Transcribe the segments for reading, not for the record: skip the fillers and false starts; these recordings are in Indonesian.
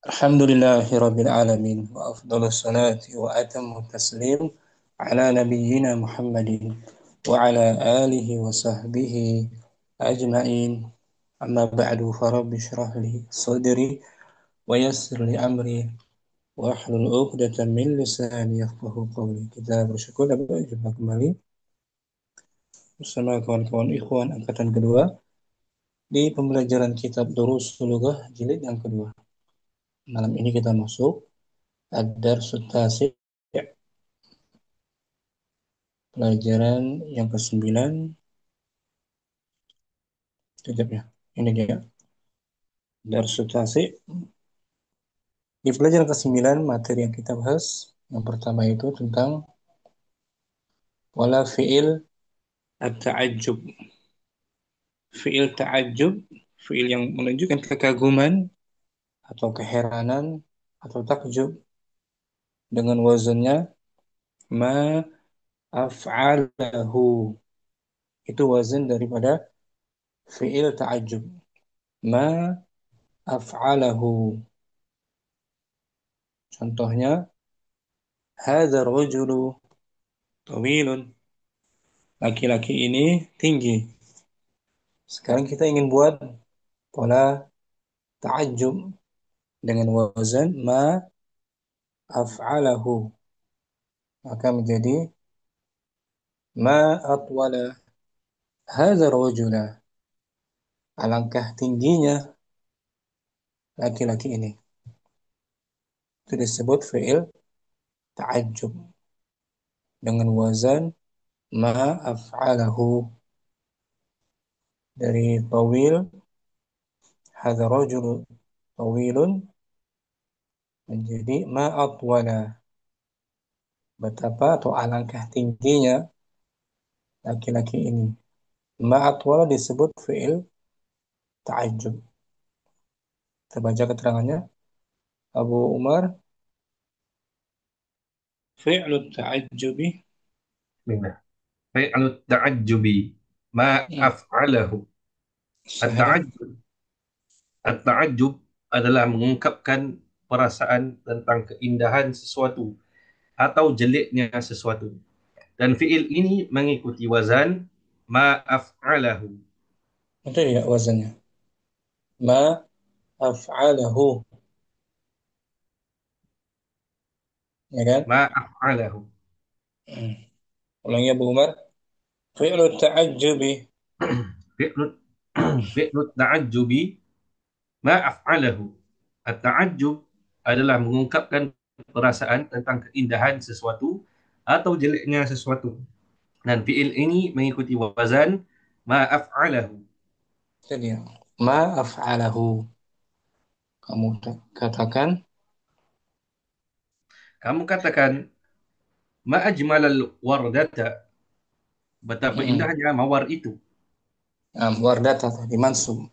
الحمد لله رب العالمين وأفضل الصلاة وأتم التسليم على نبينا محمد وعلى آله وصحبه أجمعين. أما بعد فرب اشرح لي صدري ويسر لي أمري واحلل عقدة من لساني يفقه قولي. Kita bersyukur dapat berjumpa kembali bersama kawan-kawan ikhwan angkatan kedua di pembelajaran kitab Durusul Lughah jilid yang kedua. Malam ini kita masuk Ad-Darsu Tasi', pelajaran yang ke-9. Sekejap ya, ini dia Darsu Tasi'. Di pelajaran ke-9 materi yang kita bahas yang pertama itu tentang wala fi'il at-ta'ajjub. Fi'il ta'ajjub, fi'il yang menunjukkan kekaguman atau keheranan atau takjub dengan wazannya ma af'alahu. Itu wazan daripada fi'il ta'ajjub. Ma af'alahu. Contohnya hadzal rajulu tawilun. Laki-laki ini tinggi. Sekarang kita ingin buat pola ta'ajjub dengan wazan ma af'alahu. Maka menjadi ma atwala hadzal rajula. Alangkah tingginya laki-laki ini. Itu disebut fi'il ta'ajjub dengan wazan ma af'alahu. Dari tawil, hadzal rajulu tawilun, menjadi ma atwala. Betapa atau alangkah tingginya laki-laki ini. Ma atwala disebut fi'il ta'ajjub. Kita baca keterangannya. Abu Umar, fi'lu ta'ajjubi. Bismillah. Fi'lu ta'ajjubi ma Hmm, af'alahu. Sahih. At-ta'ajjub At-ta'ajjub adalah mengungkapkan perasaan tentang keindahan sesuatu atau jeleknya sesuatu. Dan fi'il ini mengikuti wazan ma af'alahu. Itu ya wazannya. Ma af'alahu. Ya kan? Ma af'alahu. Hmm. Ulangi Abu Umar. Fi'lu ta'ajjubi. Fi'lu fi'lu ta'ajjubi ma af'alahu. At-ta'ajjub adalah mengungkapkan perasaan tentang keindahan sesuatu atau jeleknya sesuatu. Dan fi'il ini mengikuti wazan ma af'alahu. Itu dia. Ma af'alahu. Kamu katakan. Kamu katakan ma ajmalal wardata, betapa Hmm. indahnya mawar itu. Wardata dimansub.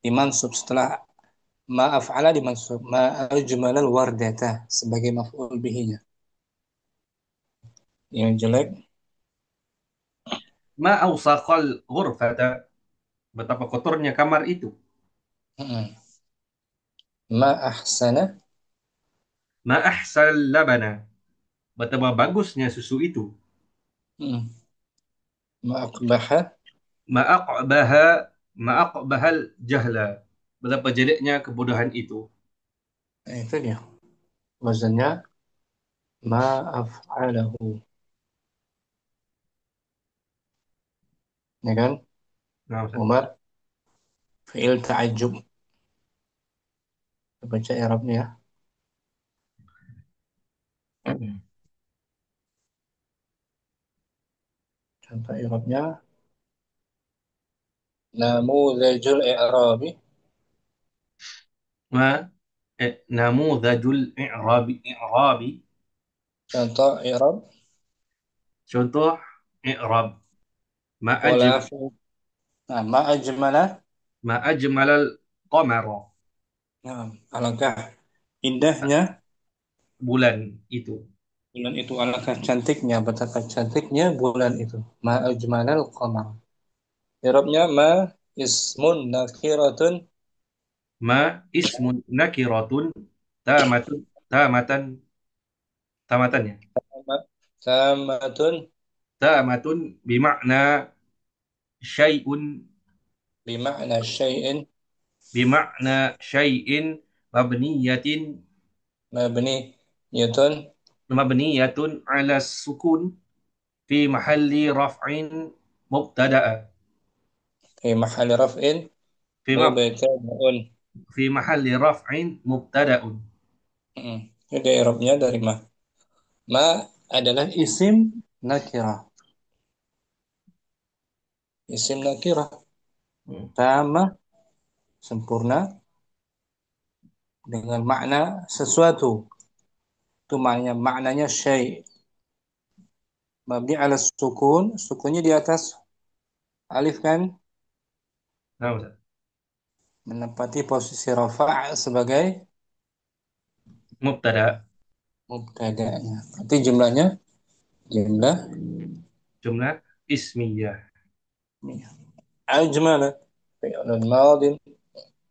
Dimansub setelah ma af'ala dimansub. Ma ajmalal wardata sebagai maf'ul bihinya. Yang jelek. Ma awsaqal ghurfata, betapa kotornya kamar itu. Hmm. Ma ahsana. Ma ahsal labana, betapa bagusnya susu itu. Hmm. Ma aqbaha. Ma aqbaha ma aqbahal jahla, betapa jeleknya kebodohan itu. Itu dia. Wazannya ma af'alahu. Ya kan? Nah, Ustaz. Umar, fi'il ta'ajjub. Kita baca i'rabnya ya. Contoh i'rabnya. Namuzajul i'rabi. Ma namudhajul i'rabi. Contoh i'rab. Contoh i'rab ma Pola fi'il. Nah, ma ajmala. ma ajmalal qamara, Nah, alangkah indahnya bulan itu. bulan itu. Alangkah cantiknya, betapa cantiknya bulan itu. Ma ajmalal qamar. I'rabnya ma ismun nakiratun Ma ismun nakiratun tamatun tamatan tamatannya. Tamatun Tamatun bimakna syai'un bima'na syai'in syai'in mabniyatin mabni yatun mabniyatun ala sukun fi mahalli raf'in mubtada'a fi mahalli raf'in fi ma mubtada'un. fi mahalli raf'in mubtada'un. Jadi i'rabnya dari ma. Ma adalah isim nakirah. Isim nakirah. Hmm. Tamah sempurna dengan makna sesuatu. Itu maknanya syai'. Mabni ala sukun, sukunnya di atas alif kan Nah, Ustaz. menempati posisi rafa' sebagai Mubtada mubtada'nya. Berarti jumlahnya jumlah jumlah ismiyah. ajmala fi'lun madin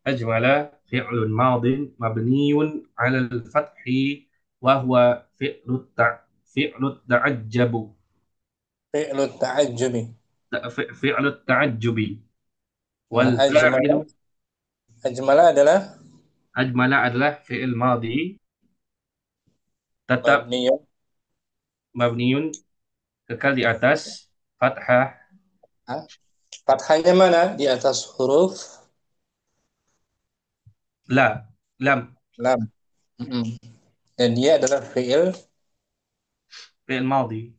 أجمل فعل ماض مبني على الفتح وهو فعل التعجب fi'lu ta'ajjubi. فعل التعجب Nah, ajmala والفاعل ajmala adalah أجمل adalah fi'il madi tetap mabniyun. mabniun kekal di atas fathah Ah, fathahnya mana? Di atas huruf lam lam. Mm-mm. Dan dia adalah fi'il fi'il madi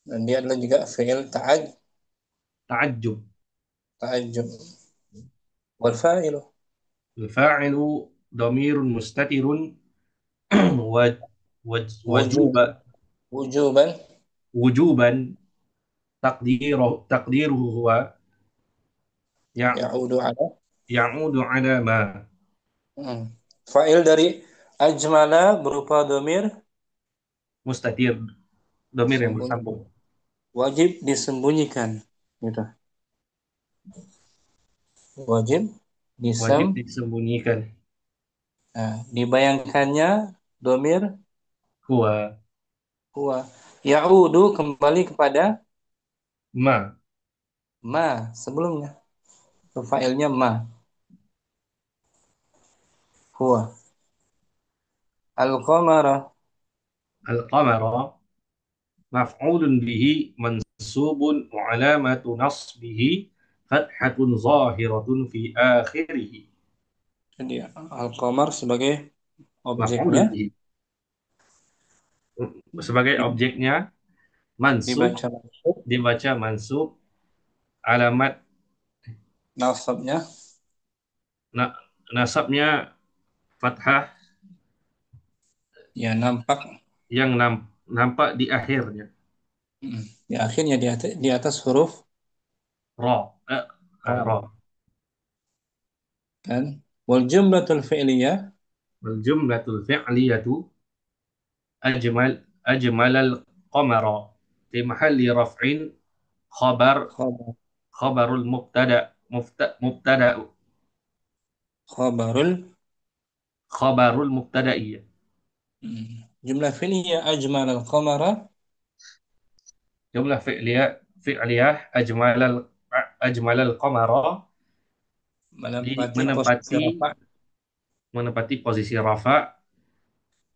dan dia adalah juga fi'il ta'ajjub ta'ajjub. Wal fa'ilu الفاعل ضمير مستتر wujub وجوب wujuban وجوبا تقديره هو ya'udu ala. يعود على ما Mm. Fa'il dari ajmala berupa domir mustatir, domir yang sembunyi, bersambung, wajib disembunyikan gitu. Wajib wajib disem disembunyikan. nah, dibayangkannya domir Huwa huwa ya'udu kembali kepada ma ma sebelumnya. Fa'ilnya ma huwa al-qamara al-qamara maf'ulun bihi mansubun wa alamatu nasbihi fathatun zahiratun fi akhirih. jadi al-qamar sebagai objeknya Maf'ulun bihi sebagai di- objeknya, mansub dibaca mansub, dibaca mansub, alamat nasabnya na, nasabnya fathah ya nampak yang nampak di akhirnya. di akhirnya di atas huruf Ra, ra. ra kan wal jumlatul fi'liyah Wal jumlatul fi'liyatu ajmalal qamara fi mahalli raf'in khabar khabar khabarul mubtada khabarul khabarul mubtada'i. jumlah fi'liyah ajmal al-qamara Jumlah fi'liyah ajmalal qamara di menempati posisi rafa' menempati posisi rafa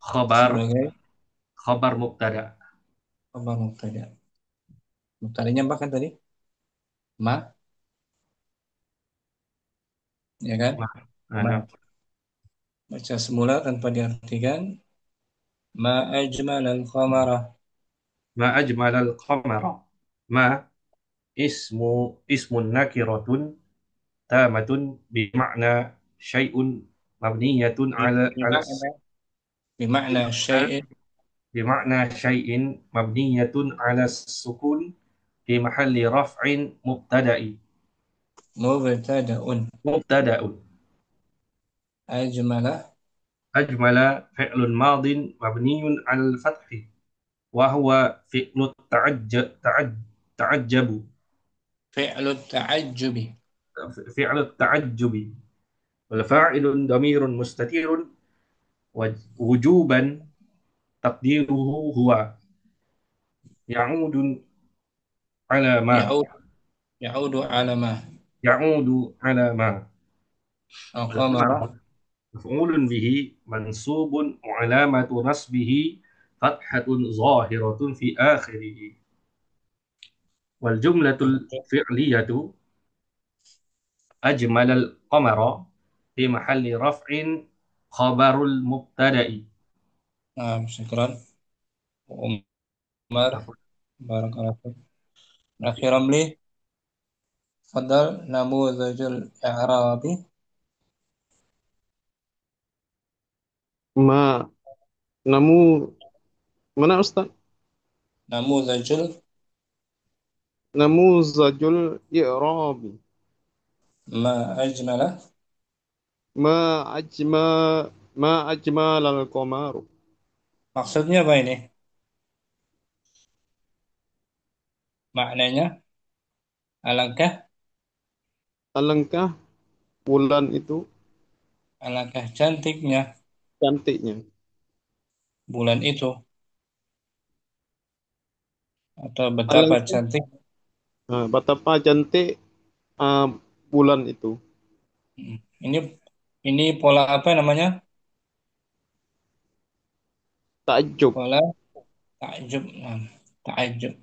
khabar sebagai khabar mubtada. khabar mubtada. Mubtadanya apa kan tadi? Ma, ya kan? Nah, Ma. nah, Baca semula tanpa diartikan. Ma ajmal al-qamara. ma ajmalal qamara ma ismun nakiratun tamatun bima'na syai'un mabniyatun ala Bimakna bimakna syai'in bima'na syai'in mabniyatun ala sukun fi mahalli raf'in mubtada'un. mubtada'un Ajmala ajmala fi'lun madin mabniyun ala al-fathi wa huwa fi'lu ta'ajjabu fi'lu ta'ajjubi. fi'lu ta'ajjubi والفاعل ضمير مستتر وجوبا تقديره هو يعود على ما يعود يعود على ما. يعود على ما. القمر. القمر مفعول به منصوب وعلامة نصبه فتحة ظاهرة في آخره. والجملة الفعلية أجمل القمر في محل رفع خبر المبتدأ. نعم، شكرا. عمر، بارك الله فيك. أخيرا لي، تفضل. نموذج الإعراب. ما نمو mana Ustaz? نموذج Namuzajul i'rabi. ما أجمل. Ma ajma ma ajmalal qamaru. Maksudnya apa ini? Maknanya, alangkah Alangkah bulan itu alangkah cantiknya cantiknya. bulan itu, atau betapa Alangkah cantik. betapa cantik ah, bulan itu. Hmm. Ini pola apa namanya? Takjub. Pola takjub. Nah, takjub.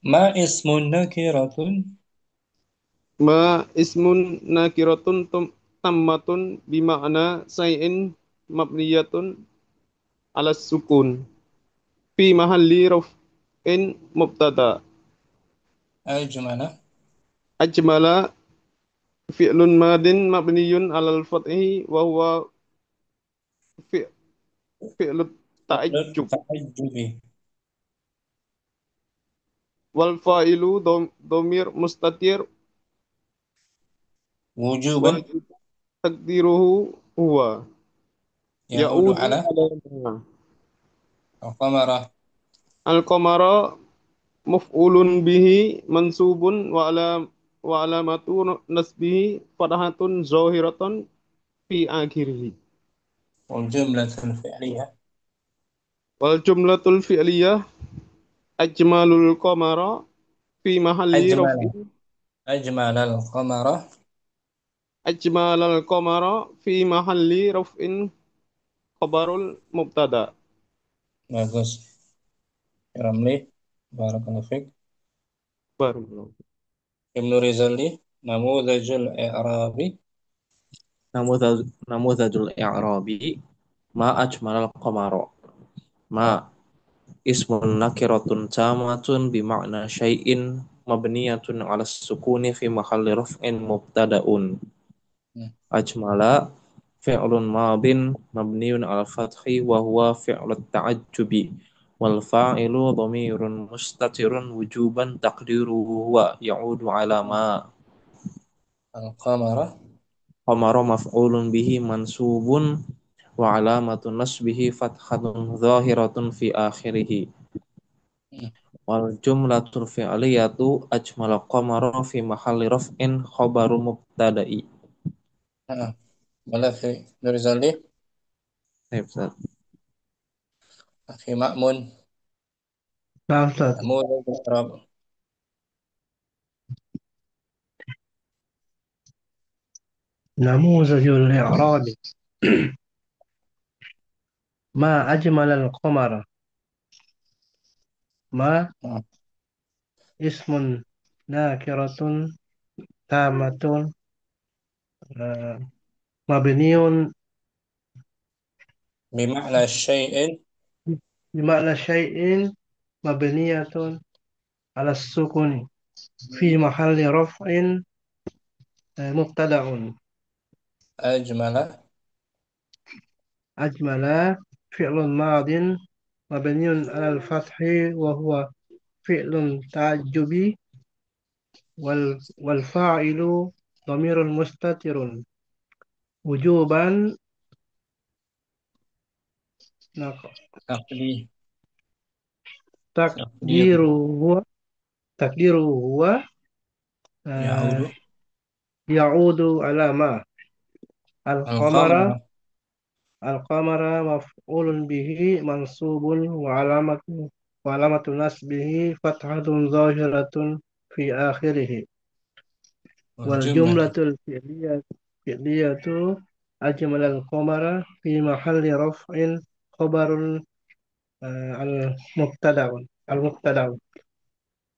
Ma ismun nakiratun. Ma ismun nakiratun tammatun bima'na say'in mabniyatun ala sukun fi mahalli raf'in mubtada. Ajmala. Ajmala fi'lun madin mabniyun alal fathi wa huwa fi- fi'lut Fi'lut ta'ajjub ta'ajjubi. wal fa'ilu domir mustatir Wujuban. wajib takdiruhu huwa Ya'udu ya'udu ala ala ma. al-qamara. Al-qamara maf'ulun bihi mansubun wa alamatu nasbihi fatahatun zahiratun fi akhirih. والجملة الفعلية. Wal jumlatul fi'liyah ajmalul qamara fi mahalli أجمل raf'in. أجمل القمر. Ajmalal qamara fi mahalli raf'in khabarul mubtada. Bagus. Ramli. Barakallahu fiik. Baru. Ibnu Rizali. Namudajul i'rabi. Namudhajul i'rabi ma ajmalal qamara. Ma Ah, ismun nakiratun tamatun bima'na syai'in mabniyatun 'ala sukuni fi mahalli raf'in mubtada'un. hmm. Ajmala fi'lun madin mabniyun 'ala fathi wa huwa fi'lut ta'ajjubi wal fa'ilu dhamirun mustatirun wujuban taqdiruhu huwa ya'udu 'ala ma. Al-qamara. Qamara maf'ulun bihi mansubun wa alamatun nasbihi fathatun zahiratun fi akhirih. Hmm. Wal jumlatul fi'liyatu ajmala qamara fi mahalli raf'in khabaru mubtada'i. Ah, Boleh, Ibnu Rizali. Baik, Ustaz. Akhi Ma'mun. Nah, Ustaz. Namudajul i'rab. نموذج الإعراب ما أجمل القمر. ما Ah, اسم ناكرة تامة آه، مبني Bima'na syai'in. بمعنى شيء مبنية على السكون في محل رفع مبتدأ. Ajmala. أجمل فعل ماض مبني على الفتح وهو فعل تعجبي والفاعل ضمير مستتر وجوبا Taqdi. Taqdir. تقديره هو Ya'udu. يعود على ما. القمر. القمر القمر مفعول به منصوب وعلامة نصبه فتحة ظاهرة في آخره. والجملة والجملة الفعلية أجمل القمر في محل رفع خبر المبتدأ.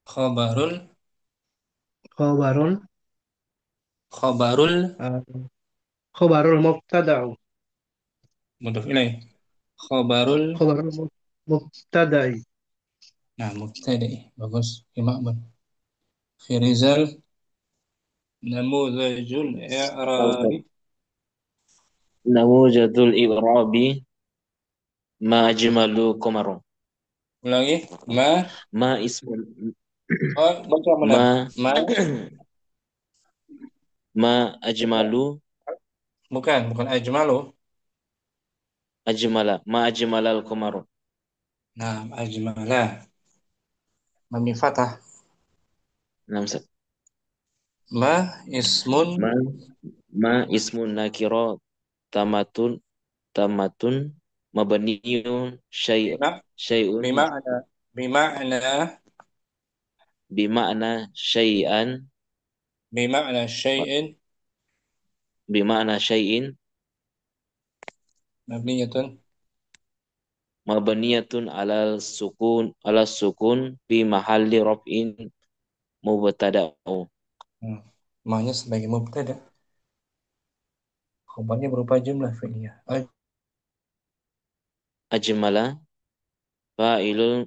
خبر خبر خبر آه، خبر المبتدأ. مضاف إليه خبر خبر المبتدأ. نعم مبتدئ bagus في مأمن في رزال نموذج الإعراب Namujadul i'rabi ma ajmalu qamaru. ulangi Ma ismun oh baca benar ma ma ma ajmalu bukan ajmalu ma ajmalal qamaru. nah ajmala mami fathah Nam ma ismun ma ma ismun nakira tamatun tamatun mabniyun bima syai'un bima'na bima'na syai'an bima'na syai'in bima'na syai'in mabniyatun mabniyatun alal sukun fi mahalli raf'in mubtada'u. mahnya sebagai mubtada khabarnya berupa jumlah fi'liyah Ajmala fa'ilul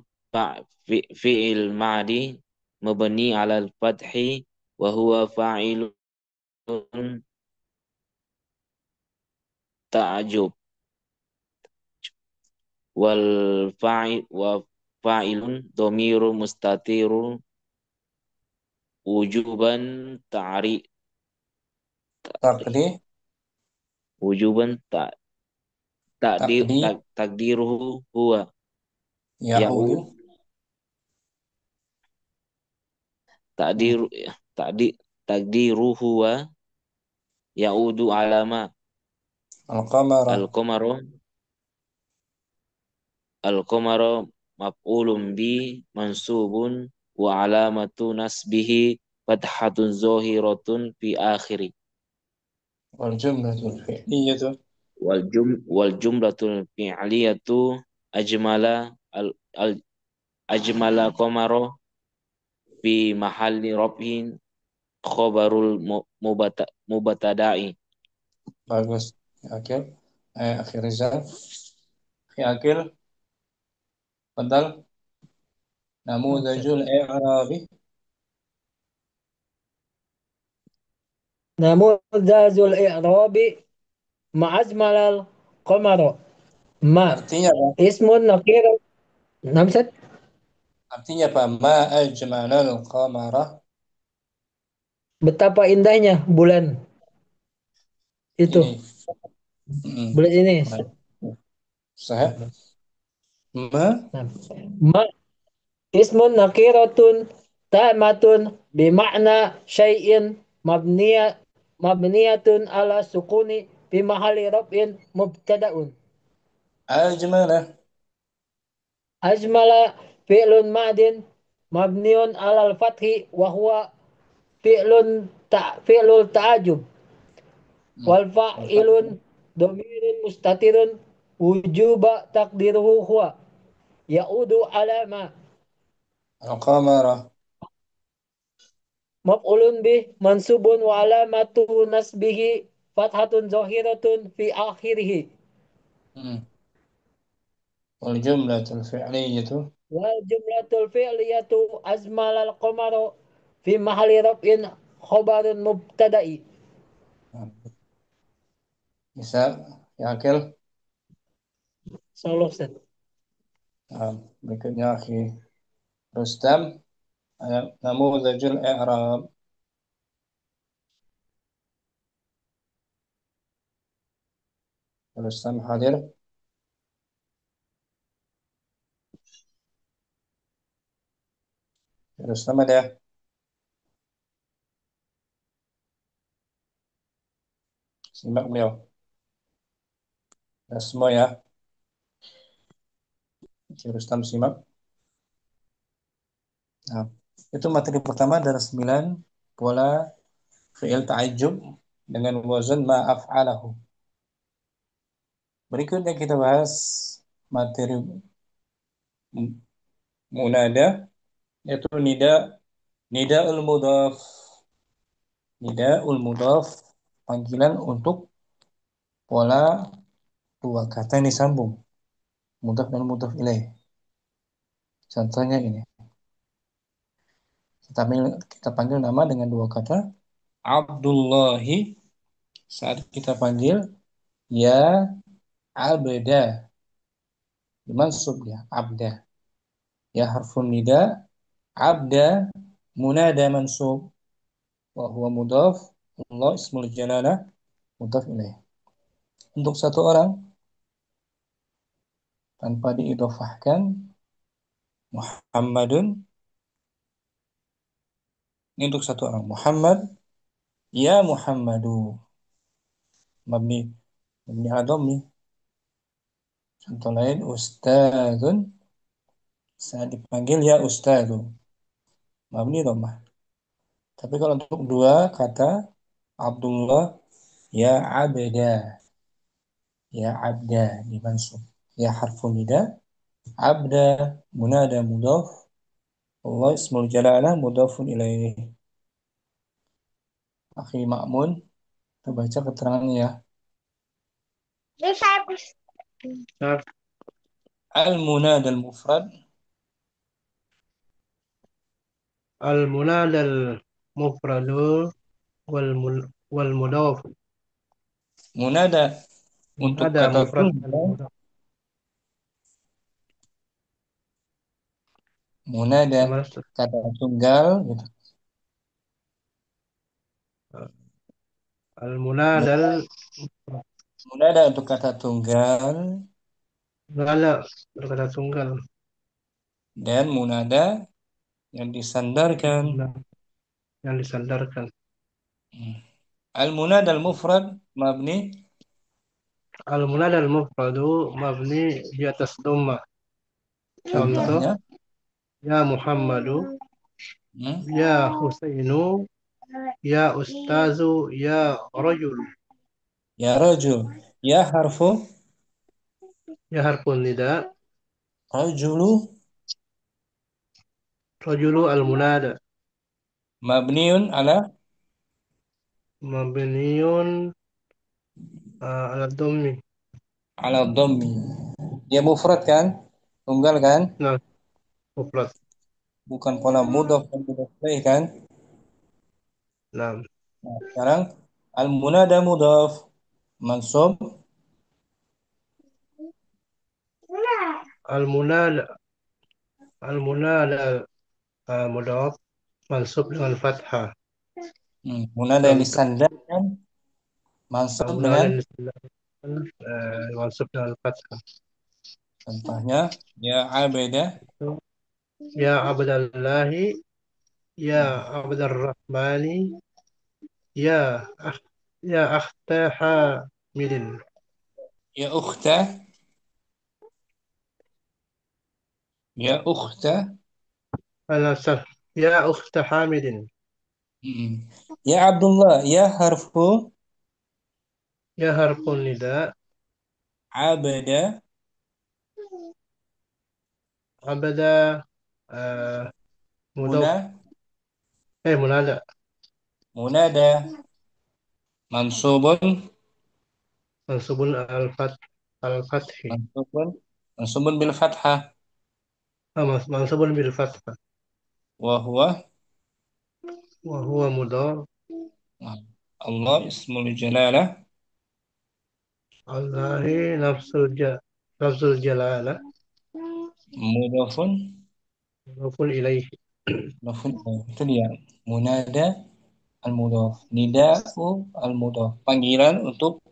fi'il ma'di mabni 'alal fathi wa huwa fa'ilun ta'jub wal fa'ilun dhamiru mustatiru wujuban taqdi wujuban taqdi takdiruhu huwa ya'udu ya'ud takdir takdir takdiruhu wa ya'udu alama al-qamara al-qamaru al-qamaru maf'ulun bi mansubun wa alamatu nasbihi fathatun zahiratun fi akhiri wal jumlatul fi'liyatu wal jumlatul fi'liyatu ajmala al ajmala qamaru fi mahalli rafin khabarul mubtada'i. bagus akhir akhir rizal fi akhir padal namudajul i'rabi نموذج الإعراب مع أجمل القمر ما artinya apa اسم نكير. نمسد artinya apa ma ajmalal qamara betapa indahnya bulan itu. ini Bulan ini. baik sahih ma Nah, ma ismun nakiratun ta'matun bima'na syai'in mabniya mabniyatun ala sukuni fi mahalli raf'in mubtada'un. ajmala Ajmala fi'lun ma'din mabniun ala al-fathi wa huwa fi'lul ta'ajub wal fa'ilun dhamirun mustatirun wujuba taqdiruhu huwa ya'udu ala ma al-qamara maf'ulun bih mansubun wa alamatu nasbihi fathatun zahiratun fi akhirih. wal jumlatul fi'liyatu Wal jumlatul fi'liyatu azmalal qamaru fi mahalli raf'in khabarun mubtada'i. bisa ya akhir Salah Ustaz. berikutnya akhi Rustam namudajul i'rab Rustam hadir Rustam ada simak beliau Ya, semua ya. Rustam simak. Nah, itu materi pertama dari 9 pola fi'il ta'ajjub dengan wazan ma'af'alahu. Berikutnya kita bahas materi munada, yaitu nidaul mudhaf. Nidaul mudhaf, panggilan untuk pola dua kata yang disambung, mudhaf dan mudhaf ilaih. Contohnya ini. Kita panggil nama dengan dua kata. Abdullahi, saat kita panggil ya abda, dimansub ya abda. Ya harfun nida, abda munada mansub wa huwa mudhaf, Allah ismul jalalah mudhaf ilaih. Untuk satu orang tanpa diidhofahkan, Muhammadun, ini untuk satu orang. Muhammad, ya Muhammadu, mabni mabni ala dhammi. Contoh lain, ustadzun, saat dipanggil ya ustadzu, mabni dhammah. Tapi kalau untuk dua kata, Abdullah, ya abda, ya abda dimansub. Ya harfun nida, abda munada mudhaf, Allah ismul jalalah mudhafun ilaih. Akhi Ma'mun, kita baca keterangannya ya. Nah, Al-munada al-mufrad, al-munada al-mufradu wal mudhaf. munada untuk Munada kata mufrad dan tunggal, mudhaf. munada Gimana, Ustaz? kata tunggal gitu. Al-munada Munada untuk kata tunggal al-munada berkata tunggal. dan munada yang disandarkan. Nah, yang disandarkan. Al-munada al-mufrad mabni, Al-munada al-mufradu mabni di atas dhamma. Contoh, contohnya ya Muhammadu, hmm, ya Husainu, ya Ustazu, ya Rajul. ya rajul, ya harfu Ya harfun nida, rajulu Rajulu al-munada. mabniun ala Mabniun ala dhammi. dhammi. Ya mufrad kan? Tunggal kan? Nah, mufrad. Bukan pola mudhaf dan mudhaf ilaih kan? Nah, Nah, sekarang al-munada mudhaf mansub al-munada al-munada mudhaf mansub dengan fathah. munada yang Contoh, disandarkan mansub al-munada dengan yang disebutkan mansub dengan fathah. contohnya ya abeda, Ya Abdallahi, ya Abdurrahmani, ya akh ya akhta Hamidin. ya ukhta, ya ukhta, Ya ukhta Hamidin. mm. Ya Abdullah, ya harfu Ya harfun nida, abada abada muna mudhaf munada munada mansubun mansubun al-fathi. mansubun mansubun bil fathah Mansubun bil fathah. wa huwa Wa huwa mudhaf Allah ismul jalalah Allahi nafsul jalalah mudhafun mudhafun ilaihi. mudhafun itu dia munada al mudhaf nida'u al mudhaf panggilan untuk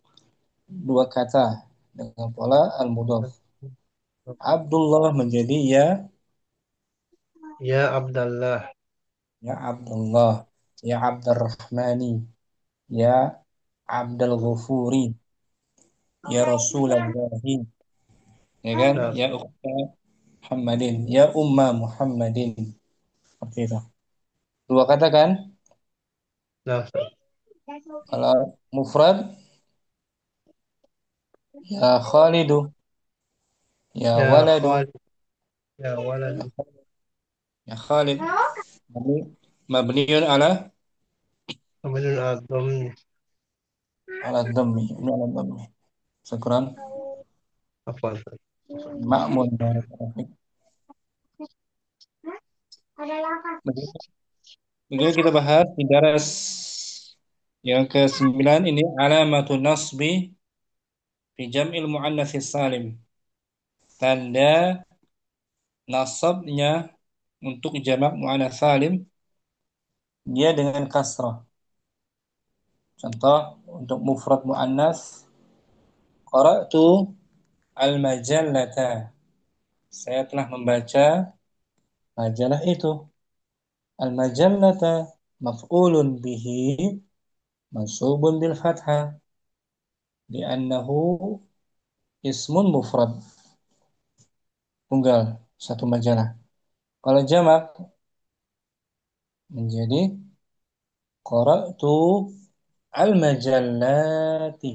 dua kata dengan pola al mudhaf. Abdullah menjadi Ya Abdallah, ya Abdullah, ya Abdurrahmani, ya Abdul Ghafuri. ya Rasulullah, ya kan? Nah, Ya ukhta Muhammadin, ya umma Muhammadin. Seperti itu. Dua kata kan? nah, Kalau mufrad, ya Khalidu, ya ya waladu, Khalid, ya walad, ya Khalid. Mabni, mabniun ala kemudian adom, ala dhammi, ini ala dhammi. Syukran. apa? Ma'mun barakallahu fiik. Begitu kita bahas di daras yang ke-9 ini alamatun nasbi fi jam'il muannats salim. Tanda nasabnya untuk jamak muannats salim dia dengan kasrah. Contoh untuk mufrad muannats qara'tu al-majallata. Saya telah membaca majalah itu. Al-majallata maf'ulun bihi mansubun bil fathah li'annahu ismun mufrad tunggal satu majalah. Kalau jamak menjadi qara'tu al-majallati.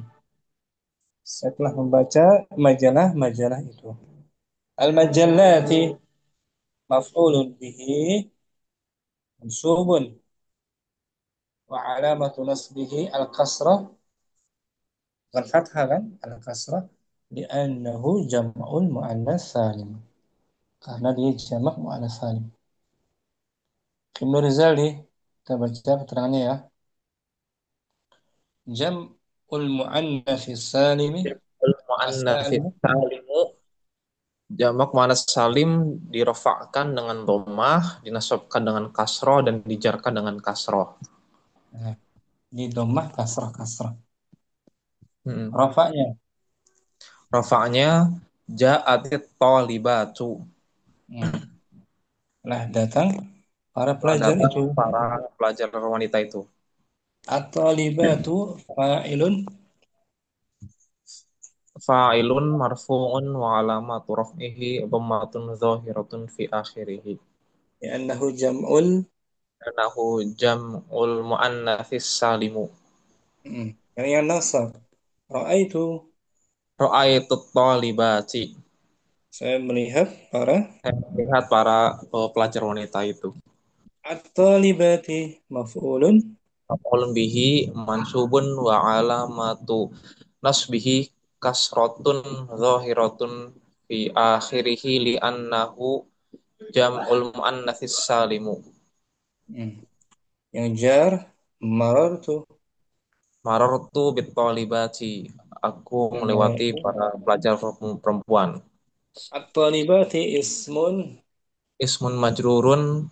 Saya telah membaca majalah-majalah itu. Al-majallati maf'ulun bihi mansubun wa alamatu nasbihi al-kasrah bukan fathah kan al-kasrah li'annahu jam'ul mu'annas salim. Karena dia jamak mu'annas salim. Ibnu Rizali kita baca keterangannya ya. Jam'ul mu'annats salimi Mu'annats as-salim salimu, jamak muannats salim dirofakkan dengan dhammah, dinasabkan dengan kasroh dan dijarkan dengan kasroh. nah, di dhammah kasrah kasrah. Hmm. Rafa'nya Rafa'nya ja'atit thalibatu. hmm. Lah datang para Telah pelajar datang itu. para pelajar wanita itu. At-talibatu fa'ilun Fa'ilun marfu'un wa alamatu raf'ihi dhammatun zahiratun fi akhirih. li'annahu jam'ul Anahu jam'ul muannatsis salimu. yang nasab. Ra'aitu Ra'aitut thalibati. saya melihat para Saya melihat para pelajar wanita itu. at-talibati maf'ulun Maf'ulun bihi mansubun wa alamatu nasbihi kasrotun zahiratun fi akhirih li'annahu jam'ul muannatsis salimu. hmm. yang jar marartu Marartu bit thalibati. Aku melewati marartu para pelajar perempuan. at-talibati ismun Ismun majrurun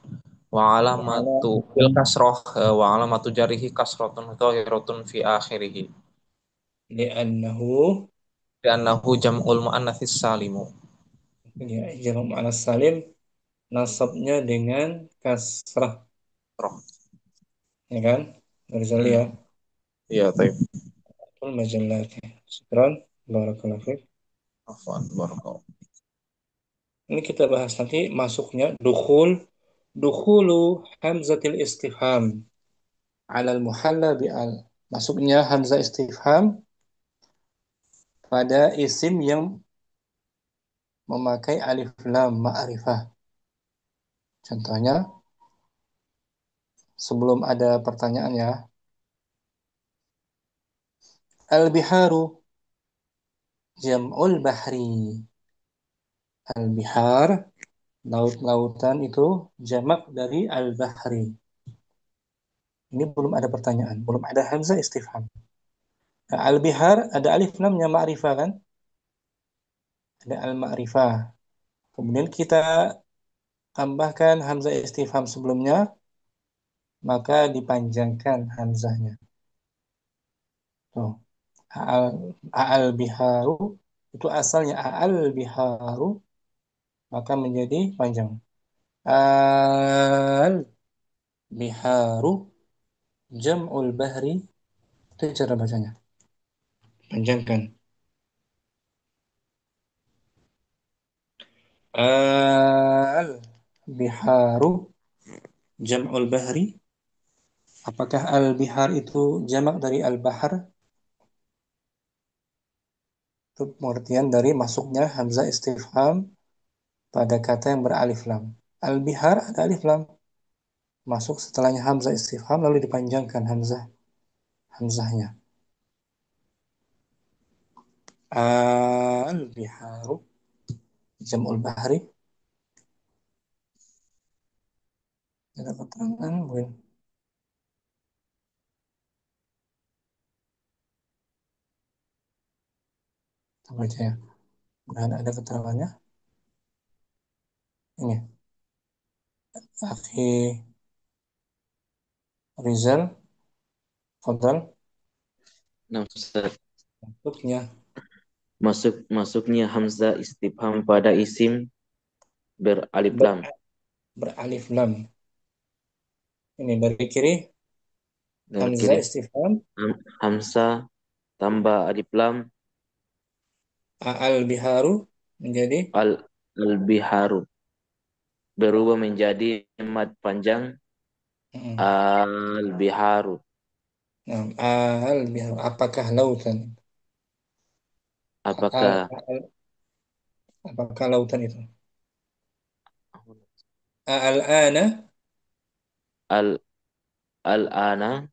wa wa ala alamatu bil kasroh wa alamatu jarihi kasrotun zahiratun fi akhirih. li'annahu Li'annahu jam'ul muannatsis salimu. ya jamak muannas salim nasabnya dengan kasrah Roh. ya kan Rizali ya Iya, taib. Tul majallati syukran barakallahu fiik. Afwan, barakallahu. Ini kita bahas nanti masuknya dukhulu hamzatil istifham alal muhalla bi al. Masuknya hamzah istifham pada isim yang memakai alif lam ma'rifah. Contohnya sebelum ada pertanyaan ya. Al-biharu jam'ul bahri. Al-bihar laut-lautan itu jamak dari al-bahri. Ini belum ada pertanyaan, belum ada hamzah istifham. Nah, al-bihar ada alif lamnya ma'rifah kan? Ada al-ma'rifah. Kemudian kita tambahkan hamzah istifham sebelumnya, maka dipanjangkan hamzahnya. Tuh. A'al biharu itu asalnya a'al biharu maka menjadi panjang. Al biharu jam'ul bahri itu cara bacanya. Panjangkan. Al-biharu jam'ul bahri. Apakah al-bihar itu jamak dari al-bahar? Itu pengertian dari masuknya hamzah istifham pada kata yang beralif lam. Al-bihar ada alif lam. Masuk setelahnya hamzah istifham lalu dipanjangkan hamzahnya. Al-biharu jam'ul bahri. Ada keterangan mungkin. Kita baca ya. Dan ada keterangannya. Ini. Akhi Rizal. Fadal. Nah, Ustaz. Masuknya. Masuknya hamzah istifham pada isim beralif lam. Beralif lam. Ini dari kiri. Dari Hamzah kiri istifham. hamzah tambah alif lam Al-biharu menjadi al-biharu berubah menjadi mad panjang al-biharu. Nah, al-biharu. Apakah lautan? Apakah Apakah lautan itu? Al-ana al-ana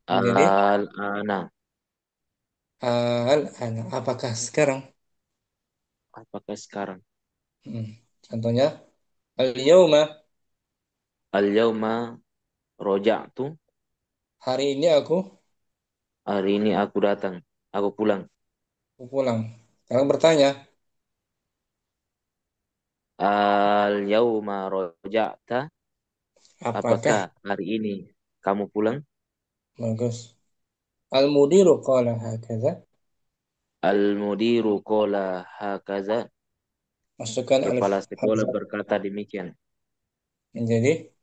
menjadi al-ana al-ana. Apakah sekarang? apakah sekarang? Contohnya al-yauma. Al-yauma roja'tu, Hari ini aku hari ini aku pulang. pulang. Sekarang bertanya, Al-yauma roja'ta, apakah apakah hari ini kamu pulang? bagus? Al-mudiru qala hakaza. Al-mudiru qala hakaza, Masukkan alif kepala sekolah hamzah berkata demikian. menjadi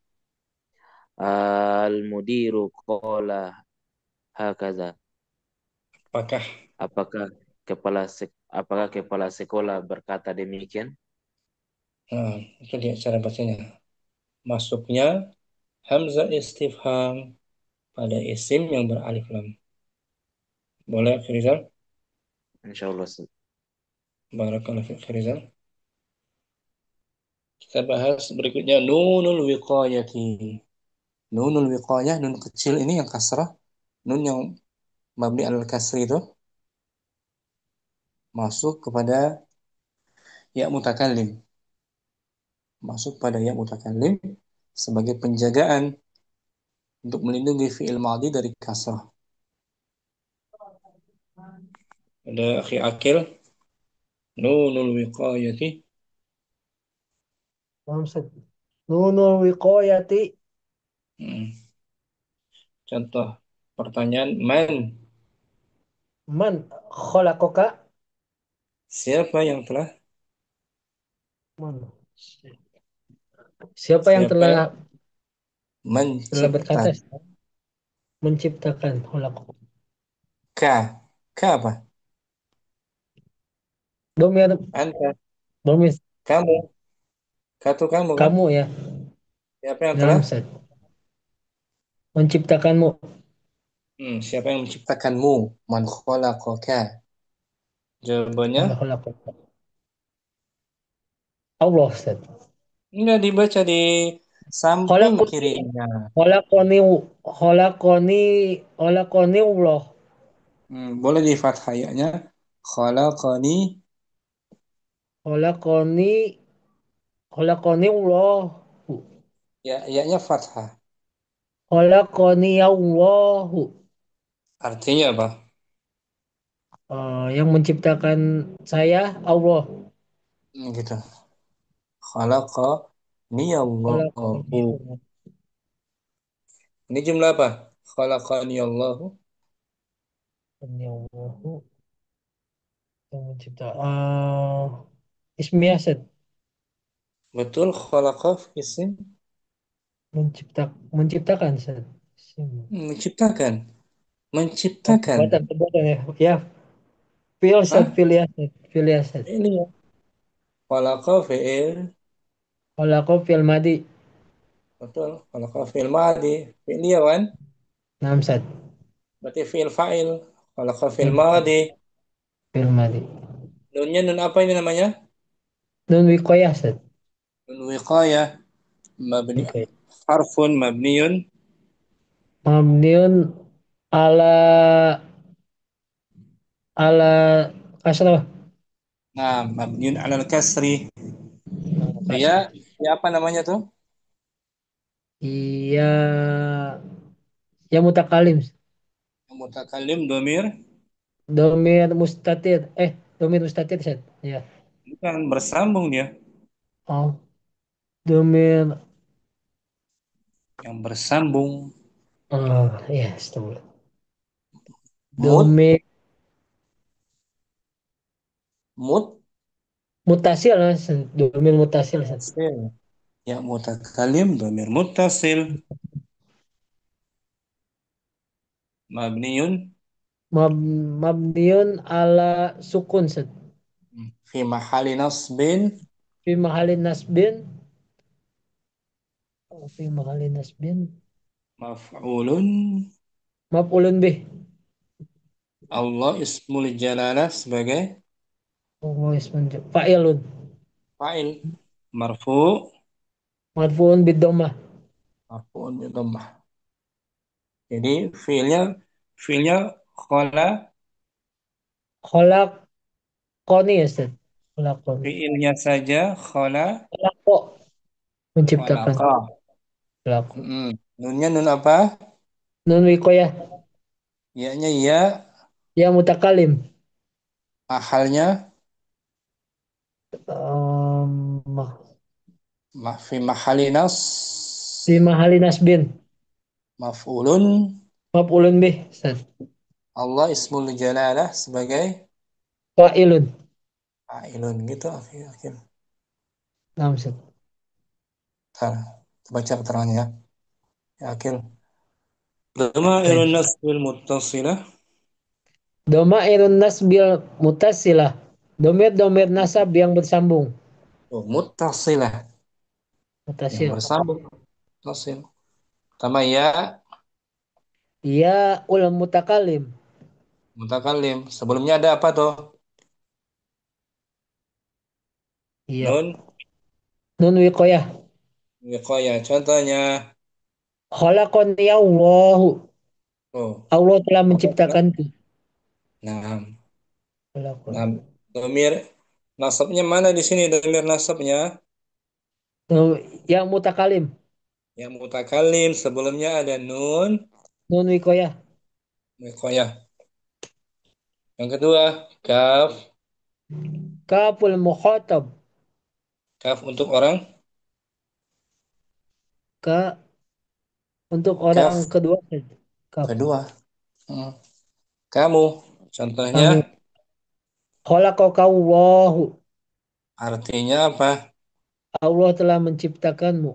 Al-mudiru qala hakaza, apakah? apakah kepala sekolah berkata demikian? Nah, itu dia cara bacanya. Masuknya hamzah istifham pada isim yang beralif lam. Boleh, Rizal? Insyaallah. Barakallahu fiik, Rizal. Kita bahas berikutnya nunul wiqayati. Nunul wiqayah, nun kecil ini yang kasrah. Nun yang mabni al kasri itu masuk kepada ya mutakallim. Masuk pada ya mutakallim sebagai penjagaan untuk melindungi fi'il madhi dari kasrah. Ada akhi akil nunul wiqayati. Nunul wiqayati. Contoh pertanyaan man. Man khalaqaka. Siapa yang telah Man. Siapa yang telah berkata menciptakan? menciptakan khalaqaka. Ka. Ka apa? Domir Anta. domir Kamu. Katu kamu kan? kamu ya. Siapa yang telah? Dalam set. Menciptakanmu. Siapa yang menciptakanmu? Man khalaqaka. Jawabannya Khalaqaka. Allah set. enggak dibaca di samping Khalaquni kirinya. khalaqani khalaqani khalaqani Allah. Boleh di fathah ya-nya. Khalaqani. Khalaqani khalaqani Allah. Ya-nya fathah. Khalaqani Allah. Artinya apa? Yang menciptakan saya Allah. Gitu. Khalaqani Khalaqani Allahu. Allah. Ini jumlah apa? Khalaqani Allahu. Khalaqani Allah. Yang mencipta ismi aset. Betul, khalaqa isim Menciptakan set. menciptakan. Menciptakan. Perbuatan ya. Ya, fil set, Hah? filiaset, filiaset. Ini ya. Khalaqa fi'il. Khalaqa fi'il madi. Betul. Khalaqa fi'il madi. Fi'il ya kan? Naam Ustaz. Berarti fi'il fa'il. Khalaqa fi'il Fi'il madi. fi'il madi. Nunnya nun apa ini namanya? Nun wiqayah Ustaz. Nun wiqayah. Mabni. Oke. Harfun mabniyun. Mabniun ala ala kasrah. Nah, mabniyun alal kasri. Ya, Kasrah. ya apa namanya tuh? Iya, ya mutakalim. Mutakallim domir. Domir mustatir. Domir mustatir Ustaz. Ya. Bukan bersambung dia. Oh, domir. Yang bersambung. Oh, ya, astagfirullah. Mut. Domir Mut. mutasil Mas. Domir mutasil Ustaz. Mutasil. Ya mutakalim domir mutasil. Mabniyun. Mab, mabniun ala sukun Ustaz. Fi mahali nasbin. Fi mahalin nasbin. Fi mahalin nasbin. Maf'ulun. Maf'ulun bih. Allah ismul jalalah sebagai Oh, fa'ilun. fa'il. Marfu. Marfu'un bid dhammah. Marfu'un bi dhammah. Jadi fiilnya khala. Khalaqani ya Ustaz. Khalaqani. Fiilnya saja khala. Khalaqo. Menciptakan. Khalaqa. Khalaqo. Nunnya nun apa? Nun wiqayah. Ya-nya ya. Ya mutakalim. Mahalnya Um, fi mahali nas. Fi mahalin nasbin. Maf'ulun. Maf'ulun bih Ustaz. Allah ismul jalalah sebagai Fa'ilun. fa'ilun gitu akhir akhir. Naam Ustaz. Bentar, kita baca keterangannya ya. Ya, akhir. Baik. Dhamairun nasbil muttasilah. Domairun nasbil mutasilah. Domir-domir nasab yang bersambung. Oh, muttasilah yang Mutasil. bersambung. Muttasil. Pertama ya Ya ul mutakalim. mutakallim. Sebelumnya ada apa tuh? Iya. Nun Nun wiqayah. wiqayah. Contohnya, Khalaqani Allahu. oh, Allah telah apa tadi? menciptakanku. Nah, nah, Khalaqani. domir nasabnya mana di sini domir nasabnya? Yang mutakalim. Yang mutakallim sebelumnya ada nun Nun wiqayah. wiqayah. Yang kedua, kaf. Kaful mukhatab. Kaf untuk orang. Ka untuk orang Kaf kedua saja. Kaf. kedua. Hmm. Kamu. Contohnya Kamu. Khalaqakallahu. artinya apa? Allah telah menciptakanmu.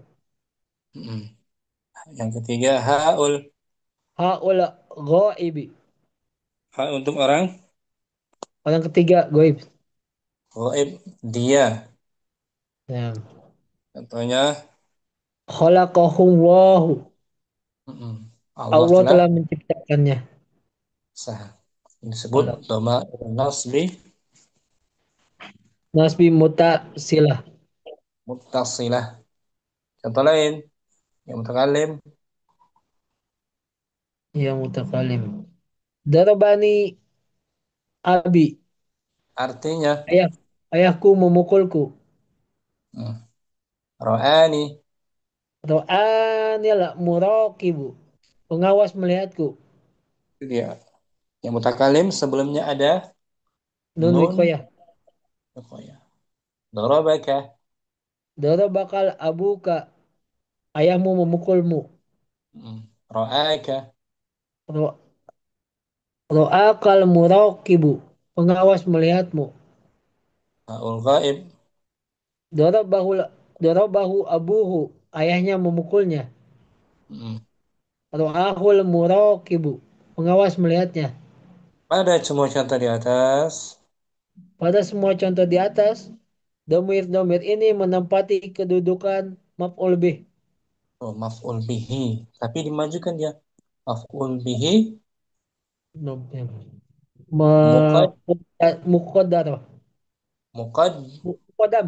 Hmm. Yang ketiga, haul. Haul ghaibi. Ha untuk orang. Orang ketiga gaib. Gaib dia. Ya. Contohnya, Khalaqahullahu. mm-mm, Allah Allah telah telah menciptakannya. sah. Ini disebut Khalaq. doma nasbi Nasbi mutasilah. muttasilah. Contoh lain, yang mutakallim Ya mutakalim. Darabani abi. artinya Ayah, ayahku memukulku. mm, ro'ani Ro'anil muraqibu. Pengawas melihatku. itu dia. Yang mutakallim sebelumnya ada Nun nun wikoyah. wiqayah. Darabaka Darabakal abuka. Ayahmu memukulmu. ro'aka Ro- Ro'akal muraqibu. Pengawas melihatmu. haul ghaib Darabahu, darabahu abuhu. Ayahnya memukulnya. mm. Ro'ahul muraqibu. Pengawas melihatnya. Pada semua contoh di atas Pada semua contoh di atas, Domir-domir ini menempati kedudukan maf'ul bih. Oh, maf'ul bihi. Tapi dimajukan dia. Maf'ul bihi Domir. muqad Muqaddar. muqad Muqaddam.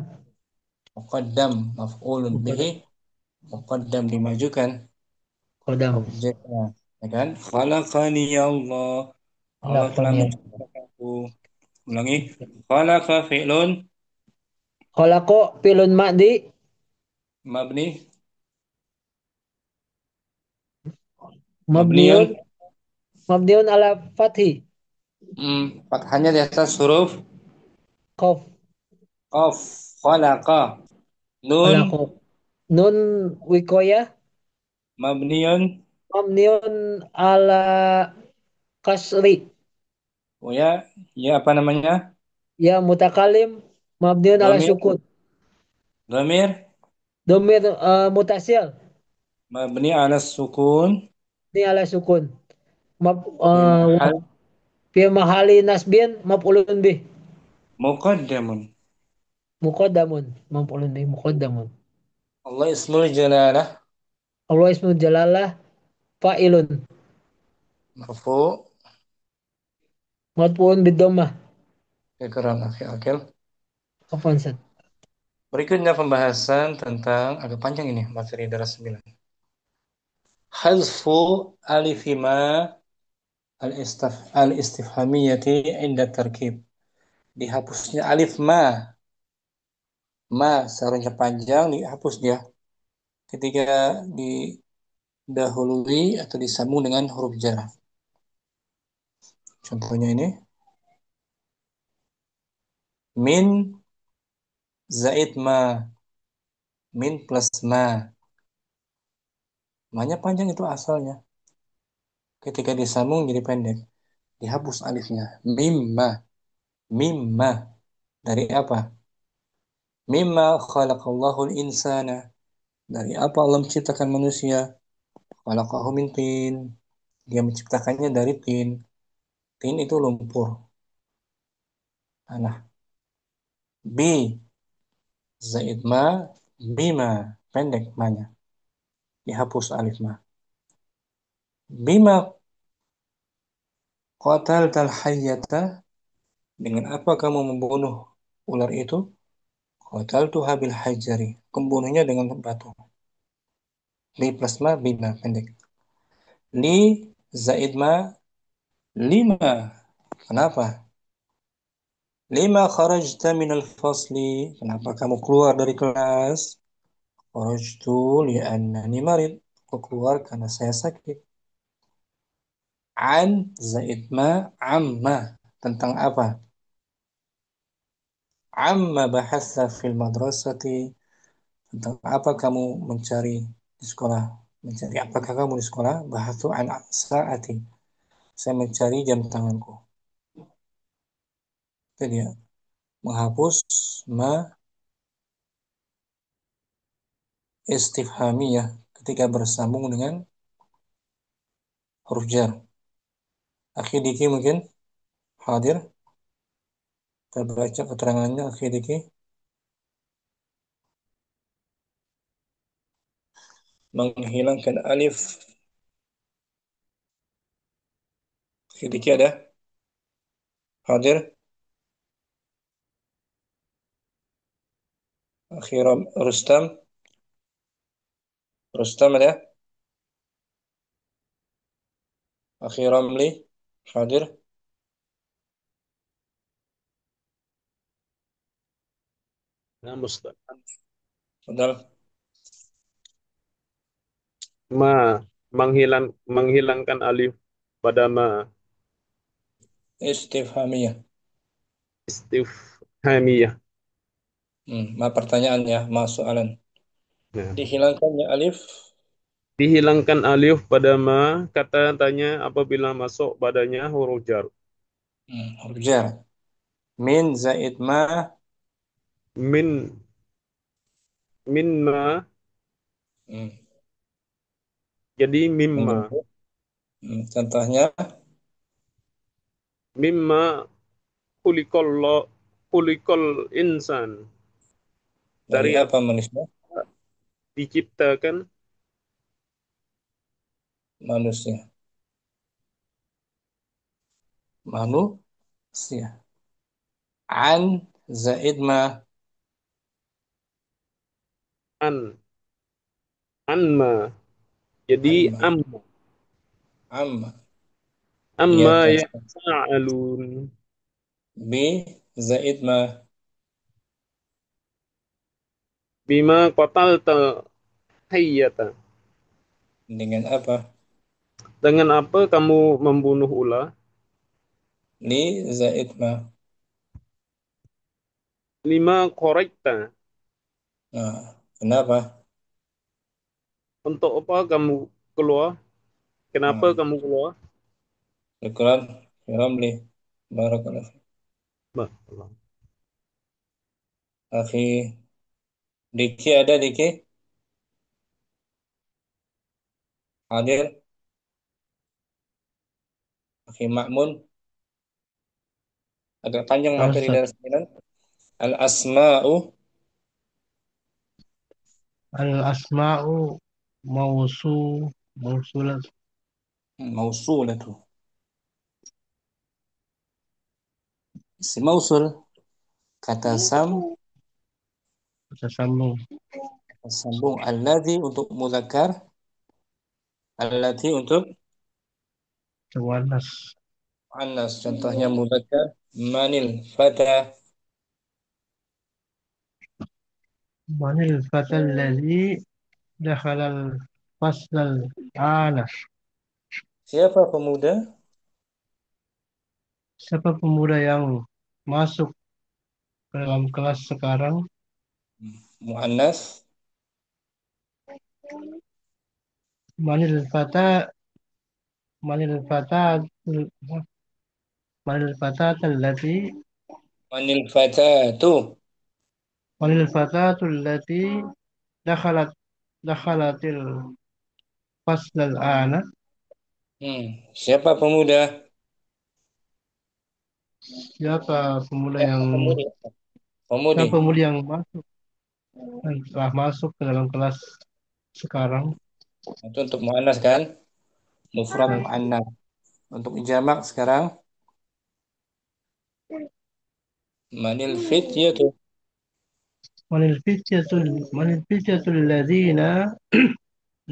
muqaddam maf'ulun bihi Muqaddam. muqaddam dimajukan Muqaddam. objeknya, ya kan? Khalaqani ya Allah. Allah telah Khalaqani. menciptakanku. Ulangi. Khalaqa fi'lun Khalaqa filun ma'di mabni mabniun mabniun mabniun ala fathi. fathahnya di atas huruf Qaf. qaf. Khalaqa nun Khalaqa. Nun wikoyah mabniun. mabniun ala kasri. Oh ya, ya apa namanya? Ya mutakalim mabniun ala Dhamir, sukun. dhamir Domir mutasil mabni ala sukun ini ala sukun. Mab, fi mahal fi mahali nasbin maf'ulun bih. muqaddamun. Muqaddamun maf'ulun bih muqaddamun. Allah ismul jalalah Allah ismul jalalah fa'ilun marfu marfu'un bid-dhammah. ikram akhi akil. Afwan Ustaz. Berikutnya pembahasan tentang agak panjang ini materi daras 9. Hazfu alifima al-istifhamiyati inda tarkib. Dihapusnya alif ma seharusnya panjang dihapus dia ketika didahului atau disambung dengan huruf jar. Contohnya ini min zaid ma, min plus ma. Ma-nya panjang itu asalnya. Ketika disambung jadi pendek. Dihapus alifnya. Mimma. Mimma. Dari apa? Mimma khalaqallahul insana. Dari apa Allah menciptakan manusia? Khalaqahu min tin. Dia menciptakannya dari tin. Tin itu lumpur. Tanah. Bi. Zaid ma. Bima. Pendek ma-nya. Dihapus alif ma. Bima qataltal hayyata. Dengan apa kamu membunuh ular itu? Qataltuha bil hajari. Membunuhnya dengan batu. Li plus ma bima pendek. Li zaid ma lima. Kenapa? Lima kharajta minal fasli. Kenapa kamu keluar dari kelas? Kharajtu li'annani marid. Aku keluar karena saya sakit. An zaid ma amma. Tentang apa? Amma bahasa fil madrasati. Tentang apa kamu mencari di sekolah? Mencari apakah kamu di sekolah? Bahatu an saati. Saya mencari jam tanganku. Itu dia. Menghapus ma istifhamiyah ketika bersambung dengan huruf jar. Akhi Diki mungkin hadir. Kita baca keterangannya Akhi Diki. Menghilangkan alif. Akhi Diki ada? Hadir. Akhi Rustam. Rustam ada? Akhi Ramli. Hadir. Nah, Ustaz. Padahal Ma menghilangkan alif pada ma istifhamiyah. istifhamiyah. Ma pertanyaan ya, ma soalan. Nah, Dihilangkannya alif. dihilangkan alif pada ma kata tanya apabila masuk padanya huruf jar. Huruf jar. Min zaid ma. Min min ma Hmm. jadi mimma. Menyebut. Contohnya Mimma kulikol insan. Dari Dari apa apa manusia? diciptakan? Manusia. Manusia. An zaid ma An. Anma. Jadi amma. amma. Amma. Amma Iya, ya sa'alun. bi zaid ma Bima qataltal hayyata. dengan apa? Dengan apa kamu membunuh ular? Li zaid ma. Lima korekta. Nah, kenapa? Untuk apa kamu keluar? Kenapa Nah, kamu keluar? syukran. Ramli. Barakallah. Bah, Akhi Diki ada Diki? Hadir. Akhi Ma'mun. Agak panjang Ya, materi Ustaz. dari 9. Al-asma'u Al-asma'u mausu mausulat mausulatu. Isim mausul. Kata sam. kita sambung. Sambung. Alladhi untuk muzakkar. Allati untuk Tawanas. Anas, contohnya mudzakkar manil fata, Manil fatal ladzi dakhala al-faslal ana. siapa pemuda? Siapa pemuda yang masuk ke dalam kelas sekarang? Muannas, Manil fata manil fata manil fata allati manil fatatu. manil fatatu allati dakhalat dakhalatil faslal ana. Siapa pemuda? Siapa pemuda Eh, yang pemudi. Pemudi. siapa pemuda yang masuk telah masuk ke dalam kelas sekarang? Itu untuk muannas kan? Mufrad Dan muannas. Untuk jamak sekarang manil fityatu. manil fityatul ladzina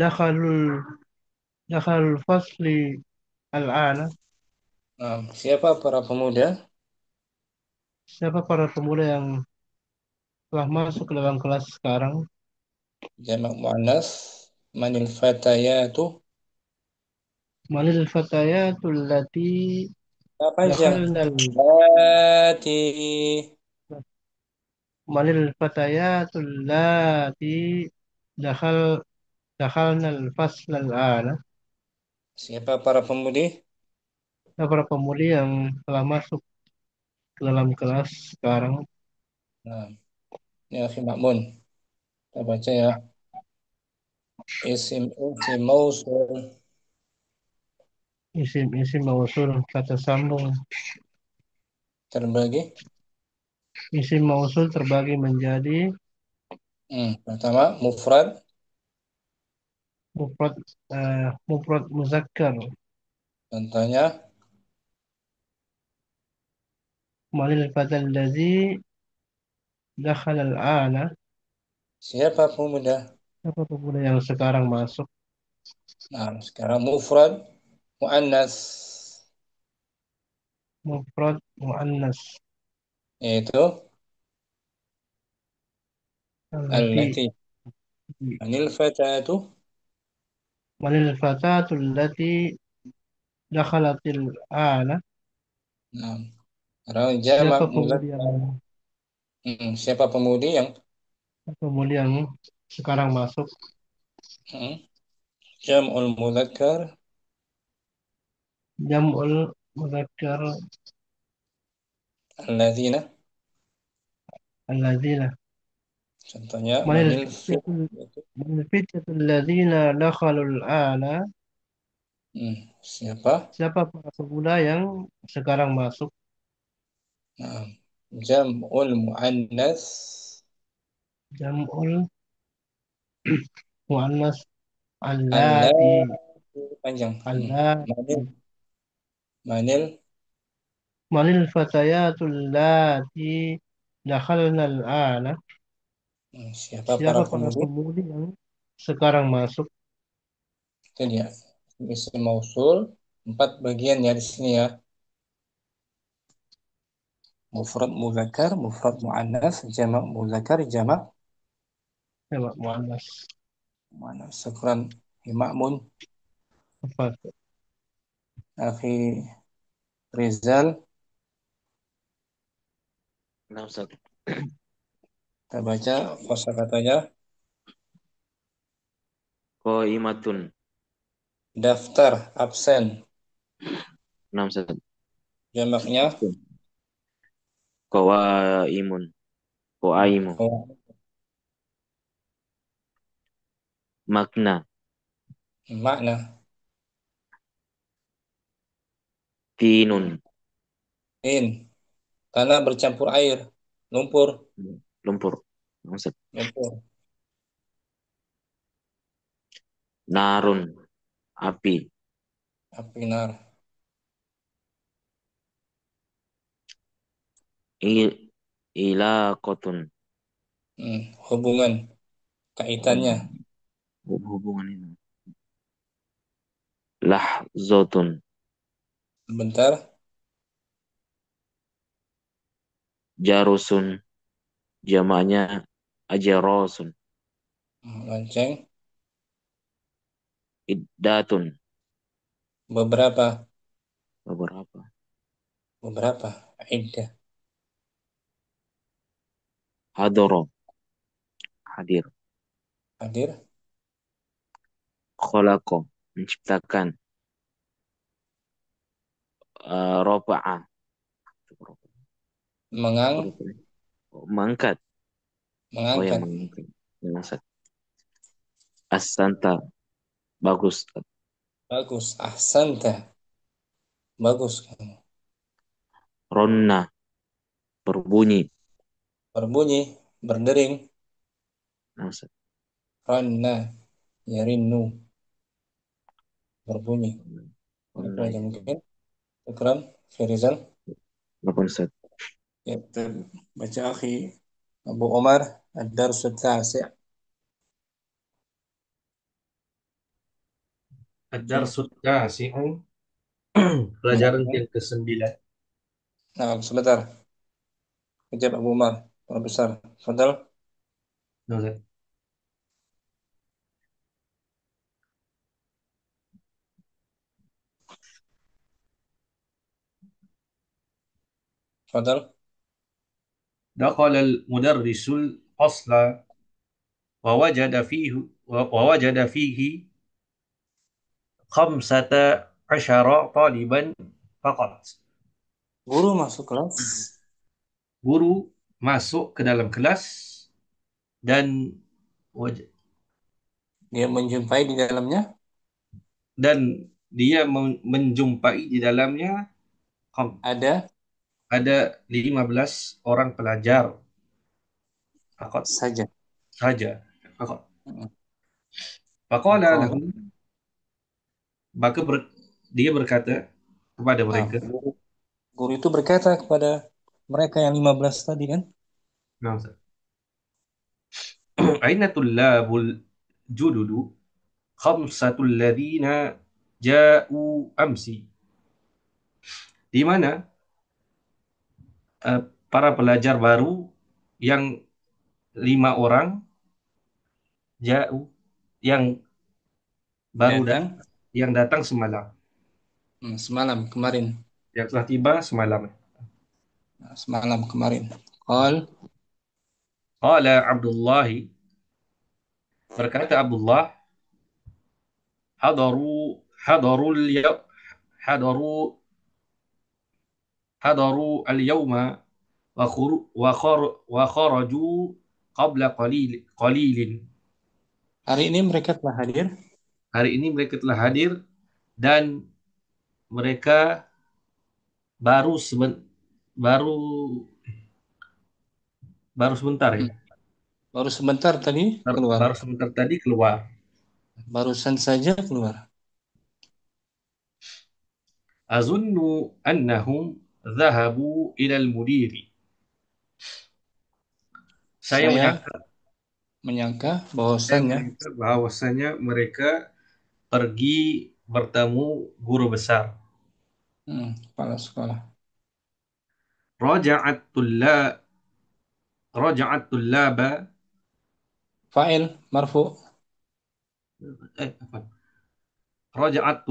dakhalul dakhalul fasli al-ana. Siapa para pemuda? Siapa para pemuda yang telah masuk ke dalam kelas sekarang? Jamak muannas manil fatayatu. Manil fatayatul lati Nah, panjang. dakhalnal Lati. manil fatayatul lati dakhal dakhalnal faslal ana. Siapa para pemudi? Siapa para pemuda yang telah masuk ke dalam kelas sekarang? Nah, ini akhi Makmun. Kita baca ya. Isim mausul Isim mausul kata sambung. terbagi. Isim mausul terbagi menjadi Pertama mufrad, mufrad mufrad muzakkar. contohnya Manil fatal ladzi dakhala al-ana. siapa pemuda. Siapa pemuda yang sekarang masuk? Nah, sekarang mufrad muannas Mufrad muannas. yaitu Allati. allati. Anil fatatu. Manil fatatul lati dakhalatil ana. Nah, sekarang jamak Siapa muzakkar. Siapa pemudi yang pemuda yang sekarang masuk? hmm, jam'ul muzakkar Jam'ul muzakkar alladzina. alladzina. Contohnya Manil manil fit fityatul yaitu, manil fityatul ladzina dakhalul ana. siapa? Siapa para pemuda yang sekarang masuk? Nah, jam'ul muannas Jam'ul muannas Allah allati panjang. allati Manil, manil, manil fatayatul lati dakhalna al-ana. siapa para Siapa para pemudi? pemudi yang sekarang masuk? Itu dia. Isim mausul, 4 bagian ya di sini ya. Mufrad muzakkar, mufrad muannas, jamak muzakkar, jamak Jamak muannas. muannas. Syukran Ma'mun, Apa? akhi Rizal. Nah, Ustaz. Kita baca kosakatanya. Qaimatun. Daftar, absen. Nah, Ustaz. Jamaknya Qawaimun. Qawaimu. Makna. makna. Tinun. In, tanah bercampur air. Lumpur, Lumpur. Nah, Ustaz. lumpur. Narun. Api. Api nar. Ilaqatun. Hubungan, kaitannya. Hubungan ini. Lahzotun. Sebentar. Jarusun. Jamaknya ajarosun. Lonceng. Iddatun. Beberapa. Beberapa. Beberapa. Iddah. Hadoro. Hadir. Hadir. Kholako. Menciptakan. Rofa'a. Mengangkat. Oh ya, Mengangkat. mengangkat. Mengangkat. Asanta. Bagus. Bagus. Ahsanta. Bagus kamu. Ronna. Berbunyi. Berbunyi. Berdering. Mengangkat. Ranna. Yarinnu. Berbunyi. Apa Ronna aja ya. mungkin? Syukran. Firizal. Mengangkat. Ya, kita baca akhi Abu Umar. Ad-Darsu Tasi'. Ad-Darsut Tasi'u, pelajaran yang ke-9. Nah, sebentar. Kejap Abu Umar. Profesor. Fadal. Nah, Ustaz. Fadal. دخل المدرس الفصل ووجد فيه 15 طالبا فقط. Guru masuk kelas. Guru masuk ke dalam kelas dan Dia menjumpai di dalamnya. dia menjumpai di dalamnya Ada ada 15 orang pelajar faqat saja. saja. Faqat. Mm. Faqala Qala. lahum, maka dia berkata kepada mereka. Guru itu berkata kepada mereka yang 15 tadi kan. Nah, Ustaz. Aina tullabul jududu khamsatul ladzina ja'u amsi. Di mana para pelajar baru yang 5 orang ja'u yang baru yang datang semalam. Semalam kemarin. Yang telah tiba semalam. Semalam kemarin. Qala Abdullah, berkata Abdullah, hadaru hadarul ya hadaru hadaru al-yawma wa kharaju qabla qalilin. Hari ini mereka telah hadir. Hari ini mereka telah hadir dan mereka baru sebentar ya. Baru sebentar tadi keluar. Baru sebentar tadi keluar. Barusan saja keluar. Azunnu annahum dhahabu ilal mudiri. Saya Saya menyangka bahwasannya bahwasanya mereka pergi bertemu guru besar. kepala sekolah. Raja'at tullaba Fa'il marfu. apa? Raja'at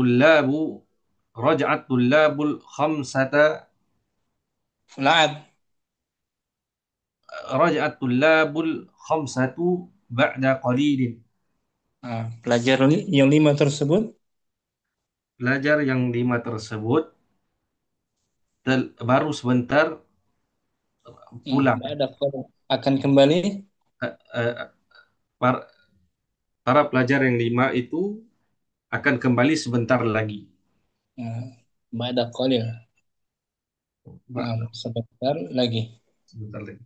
tullabul khamsata La'ab. Raja'at tullabul khamsatu ba'da qalilin. Pelajar yang 5 tersebut Pelajar yang 5 tersebut baru sebentar pulang. akan kembali. Para, para pelajar yang 5 itu akan kembali sebentar lagi. Ba'da qalil. Sebentar lagi. Sebentar lagi.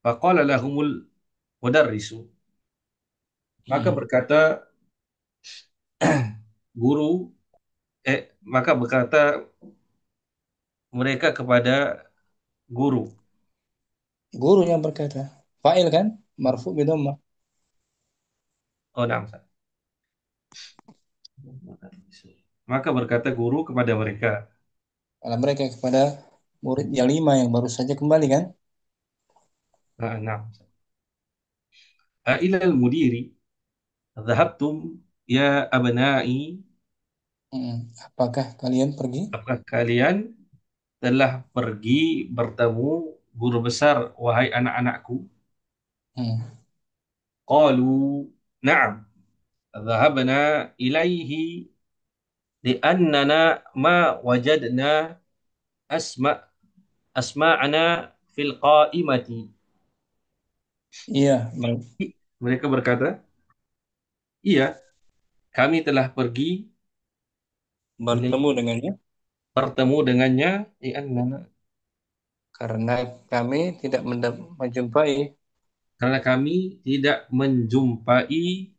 Faqala lahumul mudarrisu. Maka berkata maka berkata mereka kepada guru. Guru yang berkata. Fa'il kan? Marfu bidomma. Oh, nah. Maka berkata guru kepada mereka. Kalau mereka kepada murid yang 5 yang baru saja kembali kan? Nah. Ilal mudiri dhahabtum ya abna'i. Apakah kalian pergi? Apakah kalian telah pergi bertemu guru besar, wahai anak-anakku? Qalu na'am dhahabna ilaihi li'annana ma wajadna asma'ana fil qa'imati. Iya, mereka berkata, iya, kami telah pergi bertemu dengannya li'annana, karena kami tidak menjumpai karena kami tidak menjumpai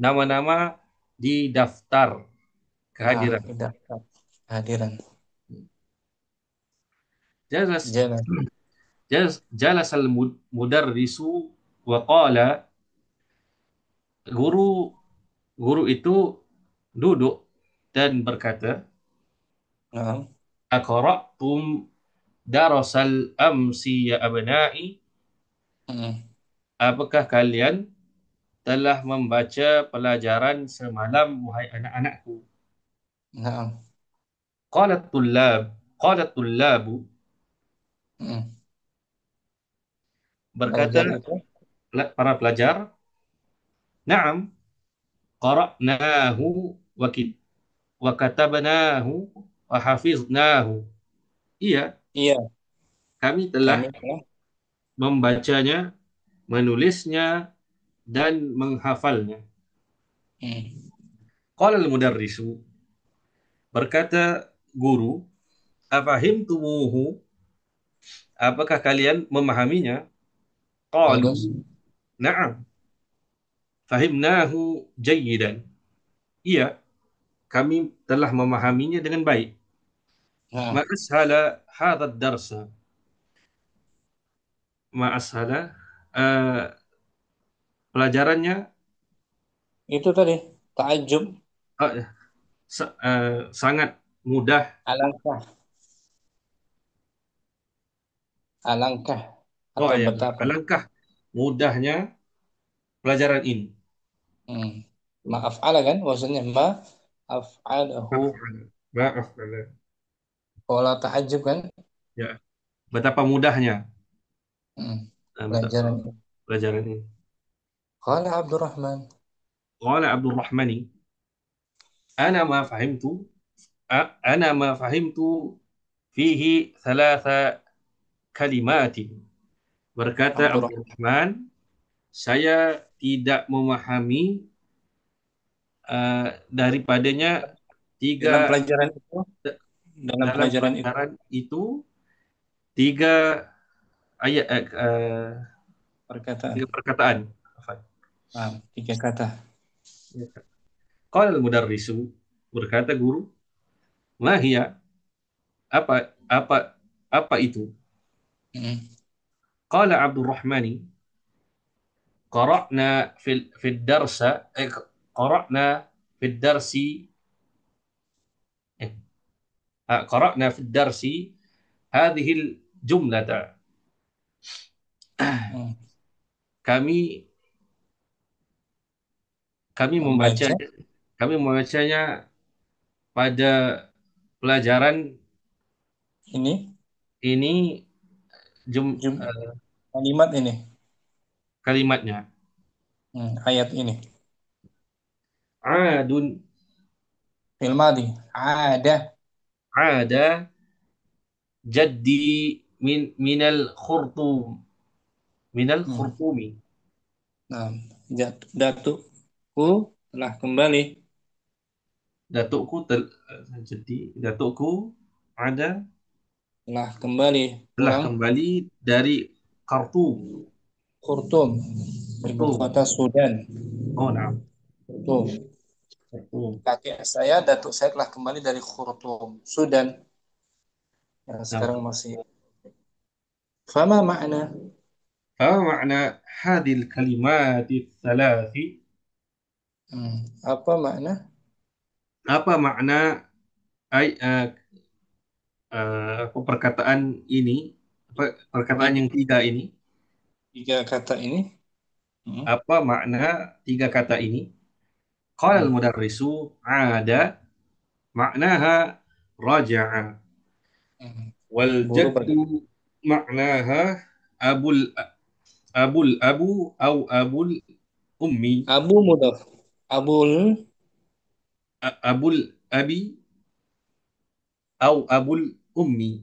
nama-nama di daftar kehadiran. Kehadiran. Jalas al-mudarrisu wa qala, guru itu duduk dan berkata, aqra'tum darasal amsi ya abna'i. Apakah kalian telah membaca pelajaran semalam, wahai anak-anakku? Qalat tullabu. Berkata para pelajar, na'am qara'nahu wa katabnahu wa hafiznahu. Iya, kami telah membacanya, menulisnya, dan menghafalnya. Qala al-mudarrisu. Berkata guru, afahimtumuhu. Apakah kalian memahaminya? Qalu na'am fahimnahu jayyidan. Iya, kami telah memahaminya dengan baik. Ma ashala hadha ad-darsa. Ma ashala pelajarannya itu tadi ta'ajjub. Sangat mudah. Alangkah atau betapa. Alangkah mudahnya pelajaran ini. Ma'af'ala kan maksudnya ma'af'alahu. Ma'af'ala. Kalau ta'ajjub kan? Ya. Betapa mudahnya pelajaran ini. Qala Abdurrahmani. Ana ma fahimtu fihi thalatha kalimatin. Berkata Abdurrahman, saya tidak memahami daripadanya dalam pelajaran itu tiga ayat Perkataan. tiga perkataan. Afwan. Tiga kata. Qala al-mudarrisu, berkata guru, mahia, apa apa apa itu? Mm. Qala Abdurrahmani, qara'na fil darsa qara'na fil darsi eh, qara'na fil darsi hadhihi jumlata. Mm. Kami kami membaca Membaca kami membacanya pada pelajaran ini ini jum- kalimat ini, kalimatnya. ayat ini. Adun Fil madi, ada. ada jaddi minal Mm. khurtumi. Nah, datukku telah kembali, Datukku jadi datukku ada telah kembali telah pulang kembali dari Khartoum. Khartoum, ibu Khartoum. kota Sudan. Oh, nah. Khartoum. Khartoum. Kakek saya, datuk saya telah kembali dari Khartoum, Sudan, yang Nah. sekarang masih. Fama makna? فمعنى هذه الكلمات الثلاث Apa makna? apa makna perkataan ini, perkataan yang tiga ini, Tiga kata ini. apa makna tiga kata ini? Qala al-mudarrisu ada maknaha raja'a wal Guru jaddu maknaha abul abu au abul ummi Abu mudaf. Abul. abul abi au abul ummi.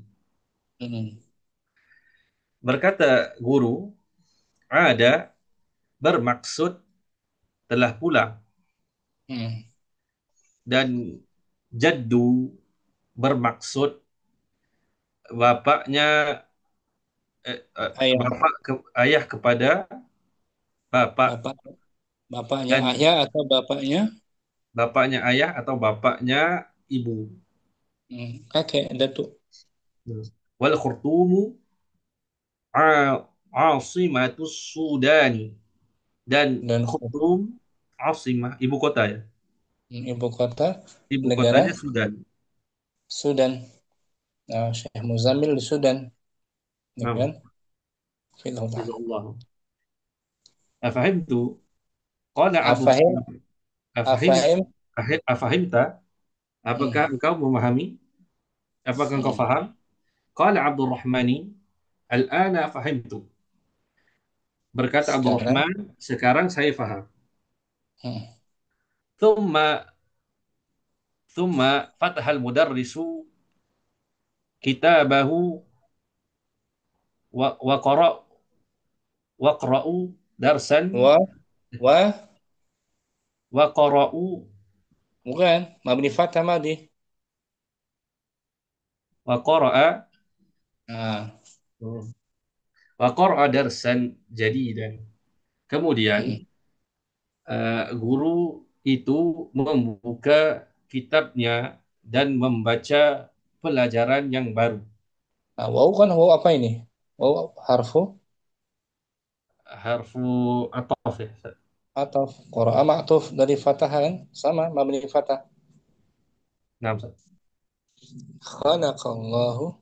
Berkata guru, ada bermaksud telah pulang, dan jaddu bermaksud bapaknya, Ayah. ayah kepada bapak, Bapaknya dan ayah atau bapaknya bapaknya ayah atau bapaknya ibu. kakek, datuk. Wal khurtumu asimatus Sudani, dan Dan Khartoum asimah, ibu kota ya. ibu kota Ibu negara kotanya Sudan. Sudan. Nah, Syekh Muzamil di Sudan, ya Nah, kan? Filhu ta'ala. Jazakallah. Afahimtu. Qala Afahim, Abdurrahman. Afahim. afahim. Afahimta. Apakah engkau memahami? Apakah engkau faham? Qala Abdurrahmani. Al-ana fahimtu. Berkata Sekarang, Abdurrahman, sekarang saya faham. Thumma fatahal mudarrisu kitabahu wa qara'u darsan wa wa wa qara'u bukan mabni fathah madi. wa qara'a Nah, wa qara'a darsan jadidan. Kemudian guru itu membuka kitabnya dan membaca pelajaran yang baru. nah, waw kan waw apa ini? Waw harfu Harfu ataf ya. atau qara'a ma'tuf dari fathah kan? Sama mabni fathah. Nah, Ustaz. Khalaqallahu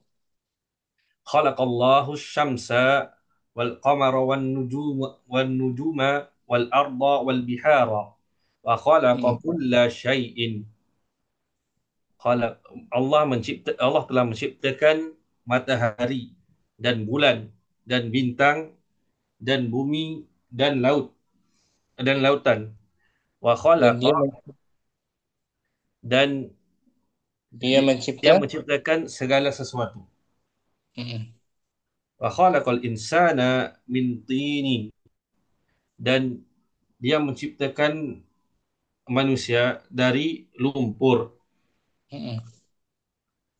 Khalaqallahu syamsa wal qamara wan nujuma wal arda wal bihara wa khalaqa kulla syai'in. Allah telah menciptakan matahari dan bulan dan bintang dan bumi dan lautan. Wa dan khalaqa, dan dia dia mencipta menciptakan segala sesuatu. Wa khalaqal insana min tinin, dan dia menciptakan manusia dari lumpur.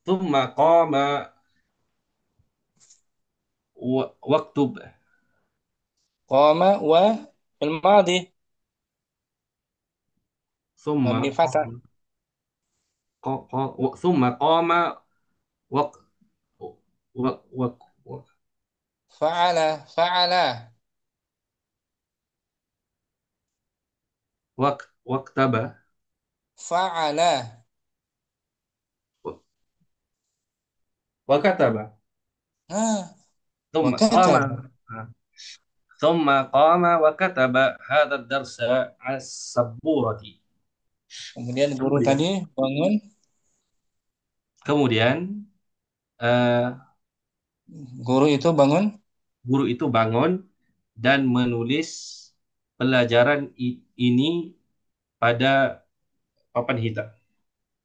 Tsumma qama واكتب قام في الماضي ثم مبني فتح. ثم قام وق وق وق فعل واكتب فعل وكتب ها ثم قام وكتب. وكتب هذا الدرس على السبورة. Kemudian guru Kemudian, tadi bangun, kemudian eh, guru itu bangun guru itu bangun dan menulis pelajaran ini pada papan hitam.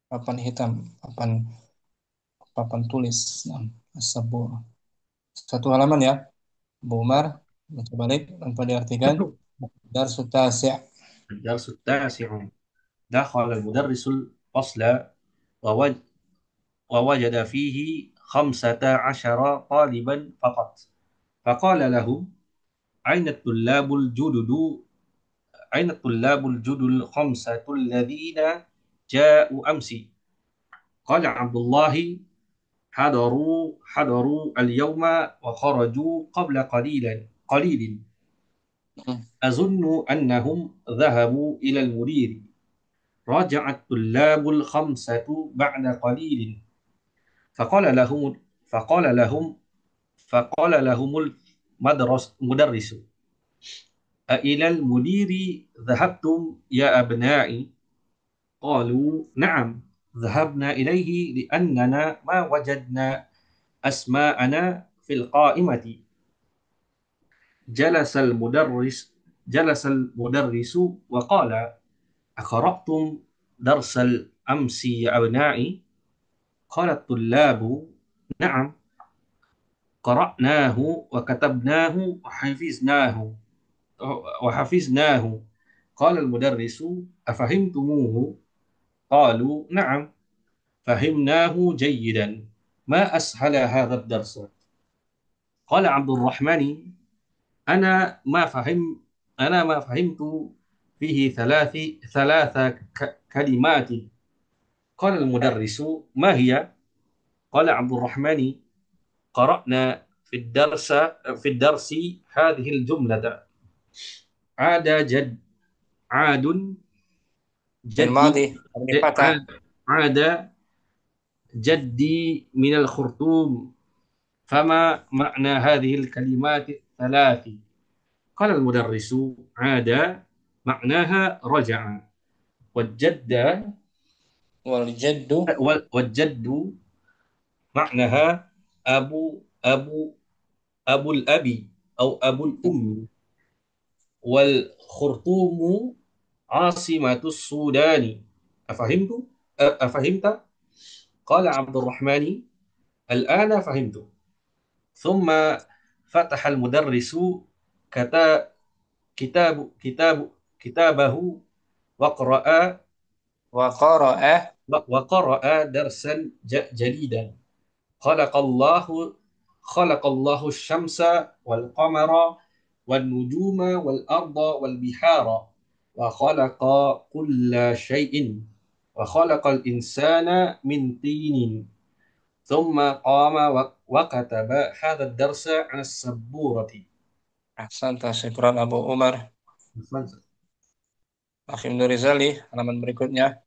papan hitam, papan papan tulis. Nah, as-sabur. Satu halaman ya, Bu Umar. Baca balik tanpa diartikan. Darsu tasi'. الدرس التاسع دخل المدرس الفصل ووجد, ووجد فيه 15 طالبا فقط فقال لهم أين الطلاب الجدد أين الطلاب الجدد الخمسة الذين جاءوا أمس قال عبد الله حضروا اليوم وخرجوا قبل قليل أظن أنهم ذهبوا إلى المدير رجع الطلاب الخمسة بعد قليل فقال لهم فقال لهم فقال لهم المدرس أإلى المدير ذهبتم يا أبنائي؟ قالوا نعم ذهبنا إليه لأننا ما وجدنا أسماءنا في القائمة. جلس المدرس وقال أقرأتم درس الأمس يا أبنائي؟ قال الطلاب نعم قرأناه وكتبناه وحفظناه. قال المدرس أفهمتموه؟ قالوا نعم فهمناه جيدا. ما أسهل هذا الدرس؟ قال عبد الرحمن أنا ما فهمت فيه ثلاث كلمات. قال المدرس ما هي؟ قال عبد الرحمن قرأنا في الدرس هذه الجملة عاد جد عاد جدي الماضي مبني فتح. عاد جدي من الخرطوم فما معنى هذه الكلمات الثلاث؟ قال المدرس عاد معناها رجع والجد والجد والجد معناها أبو الأب أو أبو الأم والخرطوم عاصمة السودان. أفهمت؟ أفهمت؟ قال عبد الرحمن الآن فهمت. ثم فتح المدرس كتا- كتابه وقرأ وقرأ وقرأ درسا جديدا. خلق الله خلق الله الشمس والقمر والنجوم والأرض والبحار وخلق كل شيء وخلق الإنسان من طين ثم قام وكتب هذا الدرس على السبورة. Ahsanta, syukran Abu Umar. Akhim Nurizali, halaman berikutnya.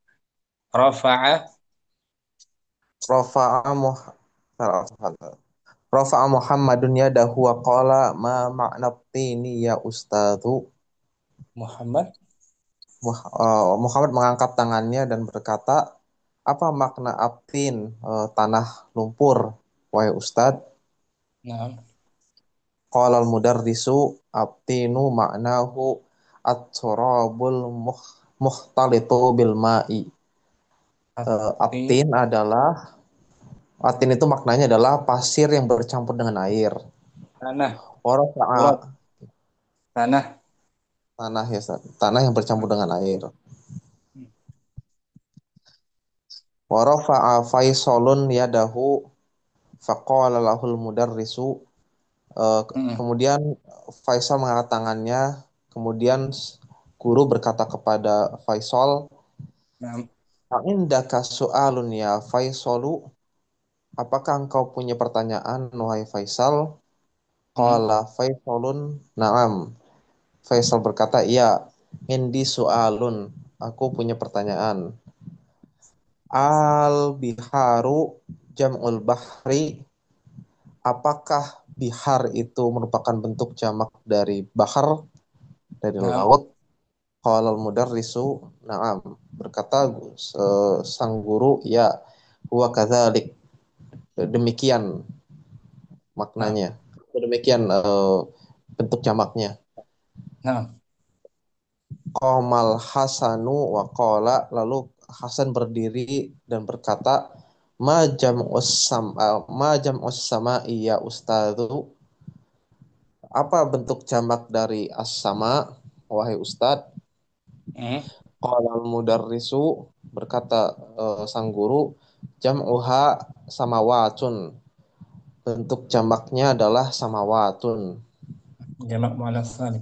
Rafa'a Rafa'a Muh- Rafa'a Muhammadun yadahu wa qala ma ma'na tini ya ustadzu. Muhammad. Muhammad mengangkat tangannya dan berkata, apa makna aptin, tanah lumpur, wahai ustadz? Nah, Qala al-mudarrisu aptinu ma'nahu at-turabul muhtalitu bil ma'i. Aptin itu maknanya adalah pasir yang bercampur dengan air. tanah, Warafa'a tanah. tanah ya Ustaz. Tanah yang bercampur dengan air. Warafa'a Faisalun yadahu faqala lahul mudarrisu Kemudian Faisal mengangkat tangannya. Kemudian guru berkata kepada Faisal, Naam. "Indaka su'alun ya Faisalu? Apakah engkau punya pertanyaan, wahai Faisal?" Qala Faisalun, "Na'am." Faisal berkata, "Iya, indi su'alun. Aku punya pertanyaan. Al-biharu jam'ul bahri. Apakah bihar itu merupakan bentuk jamak dari bahar, dari Naam. laut?" Qala al-mudarrisu, "Na'am." Berkata sang guru, "Ya, huwa kadzalik." Demikian maknanya. Demikian bentuk jamaknya. Naam. Qamal Hasanu wa qala, lalu Hasan berdiri dan berkata, ma jam'us sama'i ya ustadzu? Apa bentuk jamak dari as-sama, wahai ustad? Qala al-mudarrisu, berkata sang guru, jam'uha samawatun. Bentuk jamaknya adalah samawatun. Jamak muannas salim.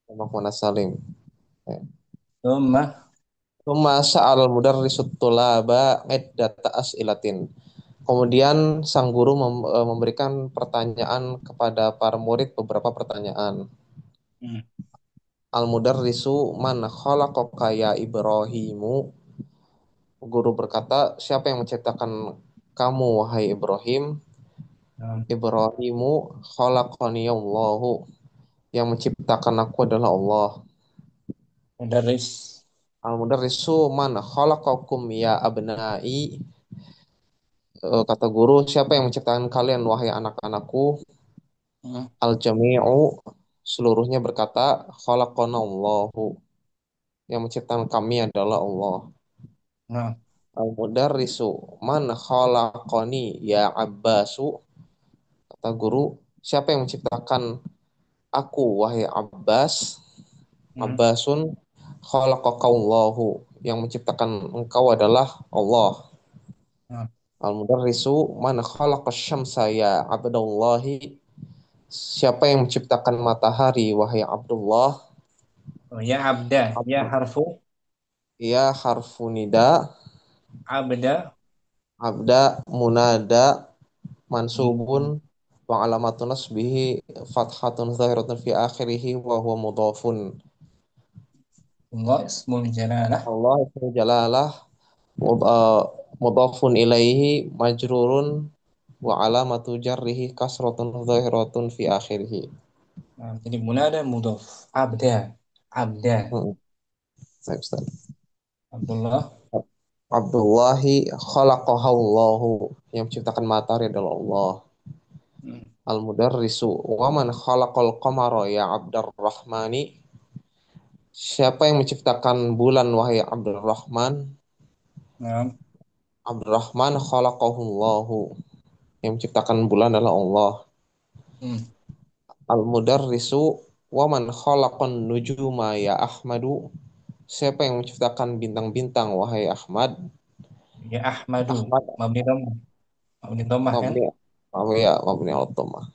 Jamak muannas salim. Thumma Tsumma sa'al mudarrisut tulaba iddata as'ilatin. Kemudian sang guru memberikan pertanyaan kepada para murid, beberapa pertanyaan. Al-mudarrisu, man khalaqaka ya Ibrahimu? Guru berkata, siapa yang menciptakan kamu, wahai Ibrahim? Ibrahimu khalaqani Allahu. Yang menciptakan aku adalah Allah. mudarris. Al-mudarrisu, man khalaqakum ya abnai? Kata guru, siapa yang menciptakan kalian, wahai anak-anakku? Al-jami'u, seluruhnya berkata, khalaqanallahu. Yang menciptakan kami adalah Allah. Naam. Al-mudarrisu, man khalaqani ya Abbasu? Kata guru, siapa yang menciptakan aku, wahai Abbas? Abbasun khalaqakallahu. Yang menciptakan engkau adalah Allah. Al-mudarrisu, man khalaqash syamsa ya Abdullahi? Siapa yang menciptakan matahari, wahai Abdullah? Ya abda. Ya harfu Ya harfu nida. abda. Abda munada mansubun wa alamatun nasbihi fathatun zahiratun fi akhirih wa huwa mudhafun. Allah ismul jalalah. Allah ismu jalalah mudhafun ilaihi majrurun wa alamatu jarrihi kasratun zahiratun fi akhirih. Nah, jadi munada mudhaf. Abda. Abda. Baik, Ustaz. Abdullah. Abdullahi khalaqahallahu. Yang menciptakan matahari adalah Allah. Al-mudarrisu, wa man khalaqal qamara ya Abdurrahmani? Siapa yang menciptakan bulan, wahai Abdurrahman? Abdurrahman khalaqahullahu. Yang menciptakan bulan adalah Allah. Al-mudarrisu, wa man khalaqan nujuma ya Ahmadu? Siapa yang menciptakan bintang-bintang, wahai Ahmad? Ya Ahmadu. Ahmad Mabni dhammah. Mabni dhammah kan? mabni al-dhammah.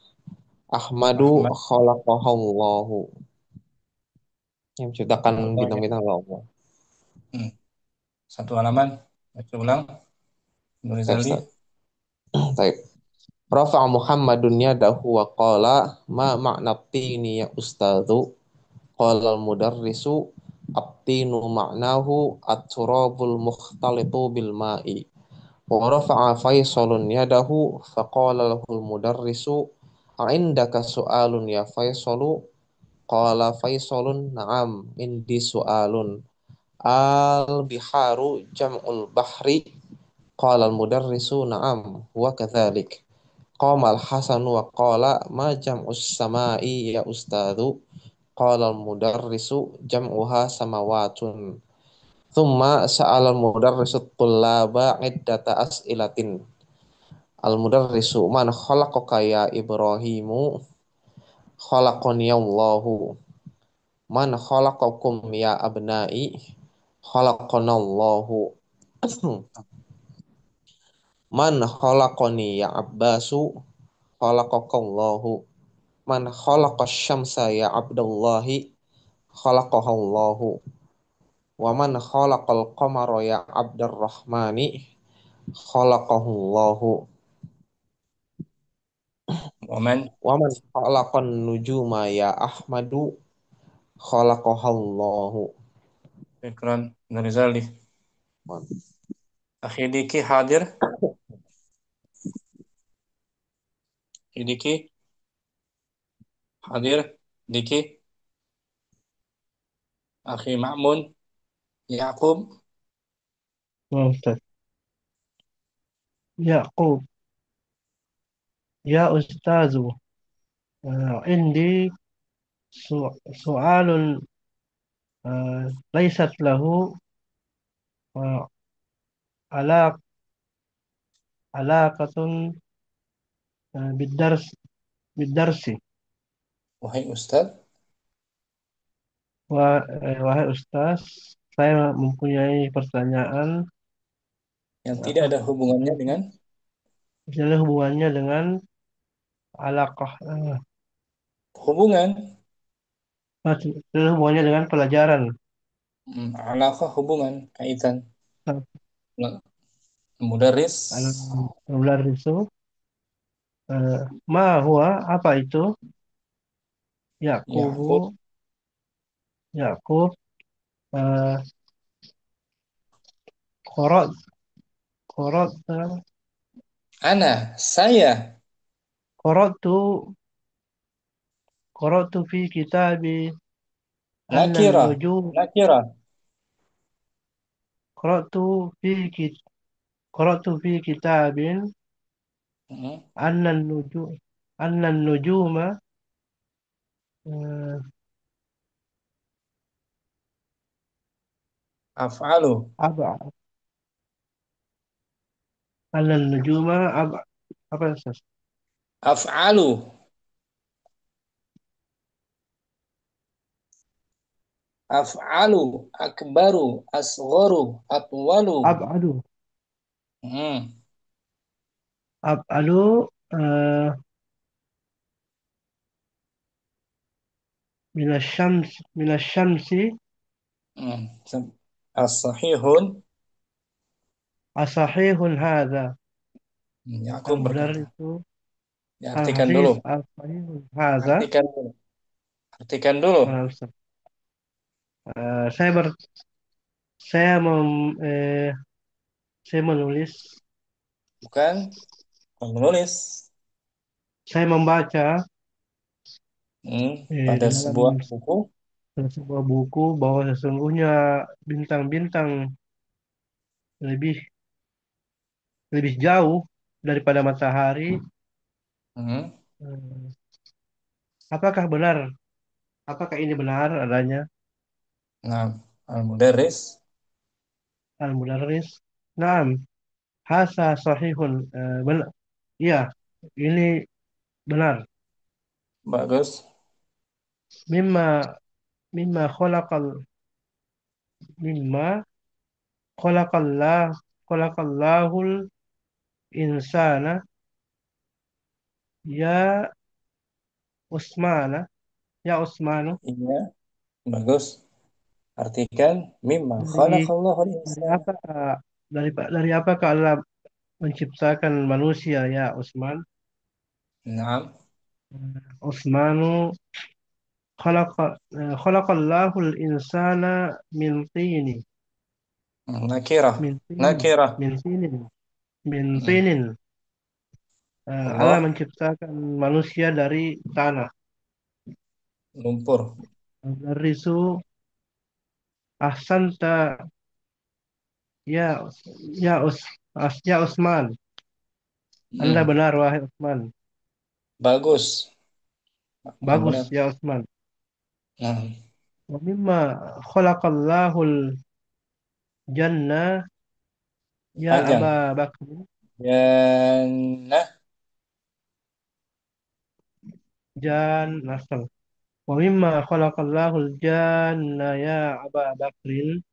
Ahmadu Ahmad. khalaqahullahu. Yang menciptakan bintang-bintang adalah Allah. Satu halaman. Baca ulang. Nur Rizali. Baik. Rafa'a Muhammadun yadahu wa qala, ma ma'na tini ya ustadzu? Qala al-mudarrisu, at-tinu ma'nahu at-turabul mukhtalitu bil ma'i. Wa rafa'a Faisalun yadahu fa qala lahu al-mudarrisu, "Indaka su'alun ya Faisalu?" Qala Faisalun, "Na'am, indi su'alun. Al-biharu jam'ul bahri." Qala al-mudarrisu, "Na'am, huwa kadzalik." Qamal Hasanu wa qala, ma jam'us sama'i ya ustadzu? Qala al-mudarrisu, jam'uha samawatun. Thumma sa'ala al-mudarrisu tullaba iddata as'ilatin. Al-mudarrisu, man khalaqaka ya Ibrahimu? Khalaqani Allahu. Man khalaqakum ya abnai? Khalaqana Allahu. Man khalaqani ya Abbasu? Khalaqakallahu. Man khalaqas syamsa ya Abdullahi khalaqahallahu. Wa man khalaqal qamara ya Abdurrahmani khalaqahullahu. Waman. Wa man khalaqan nujuma ya Ahmadu khalaqahallahu. Syukran. Nurizali. Akhi Diki hadir. Akhi Diki hadir. Diki. Akhi Ma'mun. Yaqub. Oh, Ustaz. Yaqub. Ya Ustazu. عندي سؤال ليست له علاقة علاقة بالدرس. Wahai Ustaz. Wahai Ustaz, saya mempunyai pertanyaan Yang tidak ada hubungannya dengan tidak ada hubungannya dengan alaqah, hubungan. tidak ada hubungannya dengan pelajaran. Alaqah hubungan, kaitan. Mudarris. Mudarris itu ma huwa, apa itu? Yaqub. Yaqub Korot Korot Saya. Korot tu fi kitabi annan Nakira. nujum. Nakira. Qara'tu fi kit Qara'tu fi kitabin annan nujuma eh, Af'alu. ab'ad. Annan nujuma apa Ustaz? Af'alu. Af'alu. Akbaru. Asgharu. Atwalu. Ab'adu. Hmm. Ab'adu minasyamsi As-sahihun. asahihun hadza. Yaqub Yang benar berkata. itu Artikan dulu. asahihun hadza. Artikan dulu. Artikan dulu. Ustaz. Saya ber saya mem, saya menulis Bukan menulis. saya membaca Pada di sebuah dalam buku. sebuah buku bahwa sesungguhnya bintang-bintang lebih lebih jauh daripada matahari. Hmm. Eh, Apakah benar? Apakah ini benar adanya Nah, al-mudarris. Al-Mudarris? Naam, hasa sahihun. Benar. Iya, ini benar. Bagus. Mimma mimma khalaqal mimma khalaqallah khalaqallahul insana ya Usmana ya Usmanu Iya, bagus. Artikan mimma dari khalaqallahu dari al-insana. apa dari apakah Allah menciptakan manusia ya Utsman? Naam. Utsmanu khalaqa khalaqallahu al-insana min tini Nakirah. min tinin Nakirah. min tinin min Hmm. tinin. Allah Allah menciptakan manusia dari tanah. lumpur. Dari su ahsanta ya ya Utsman. Anda Hmm. benar wahai Utsman. Bagus. Yang Bagus benar. ya Utsman. Nah, Wa mimma khalaqallahu al-jannah ya panjang. Aba Bakr. Jannah Nasr. Wa mimma khalaqallahu al-janna ya Aba Bakrin.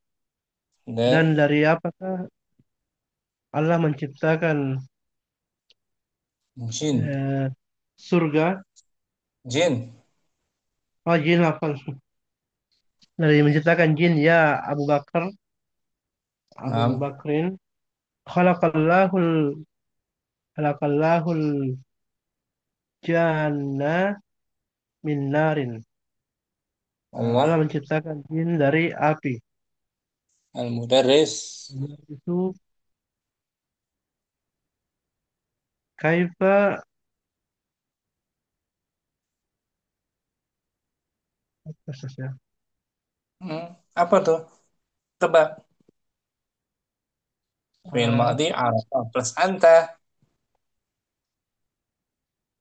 Dan dan dari apakah Allah menciptakan jin. surga Jin. Oh, jin lafal. Dari menciptakan jin ya Abu Bakar, Abu Naam. Bakrin. Khalaqallahul khalaqallahul janna min narin. Allah Allah. menciptakan jin dari api. Al-Mudarris. Itu kaifa prosesnya? Hmm, apa tuh? Tebak. Fi'il Eh, madhi arafa plus anta.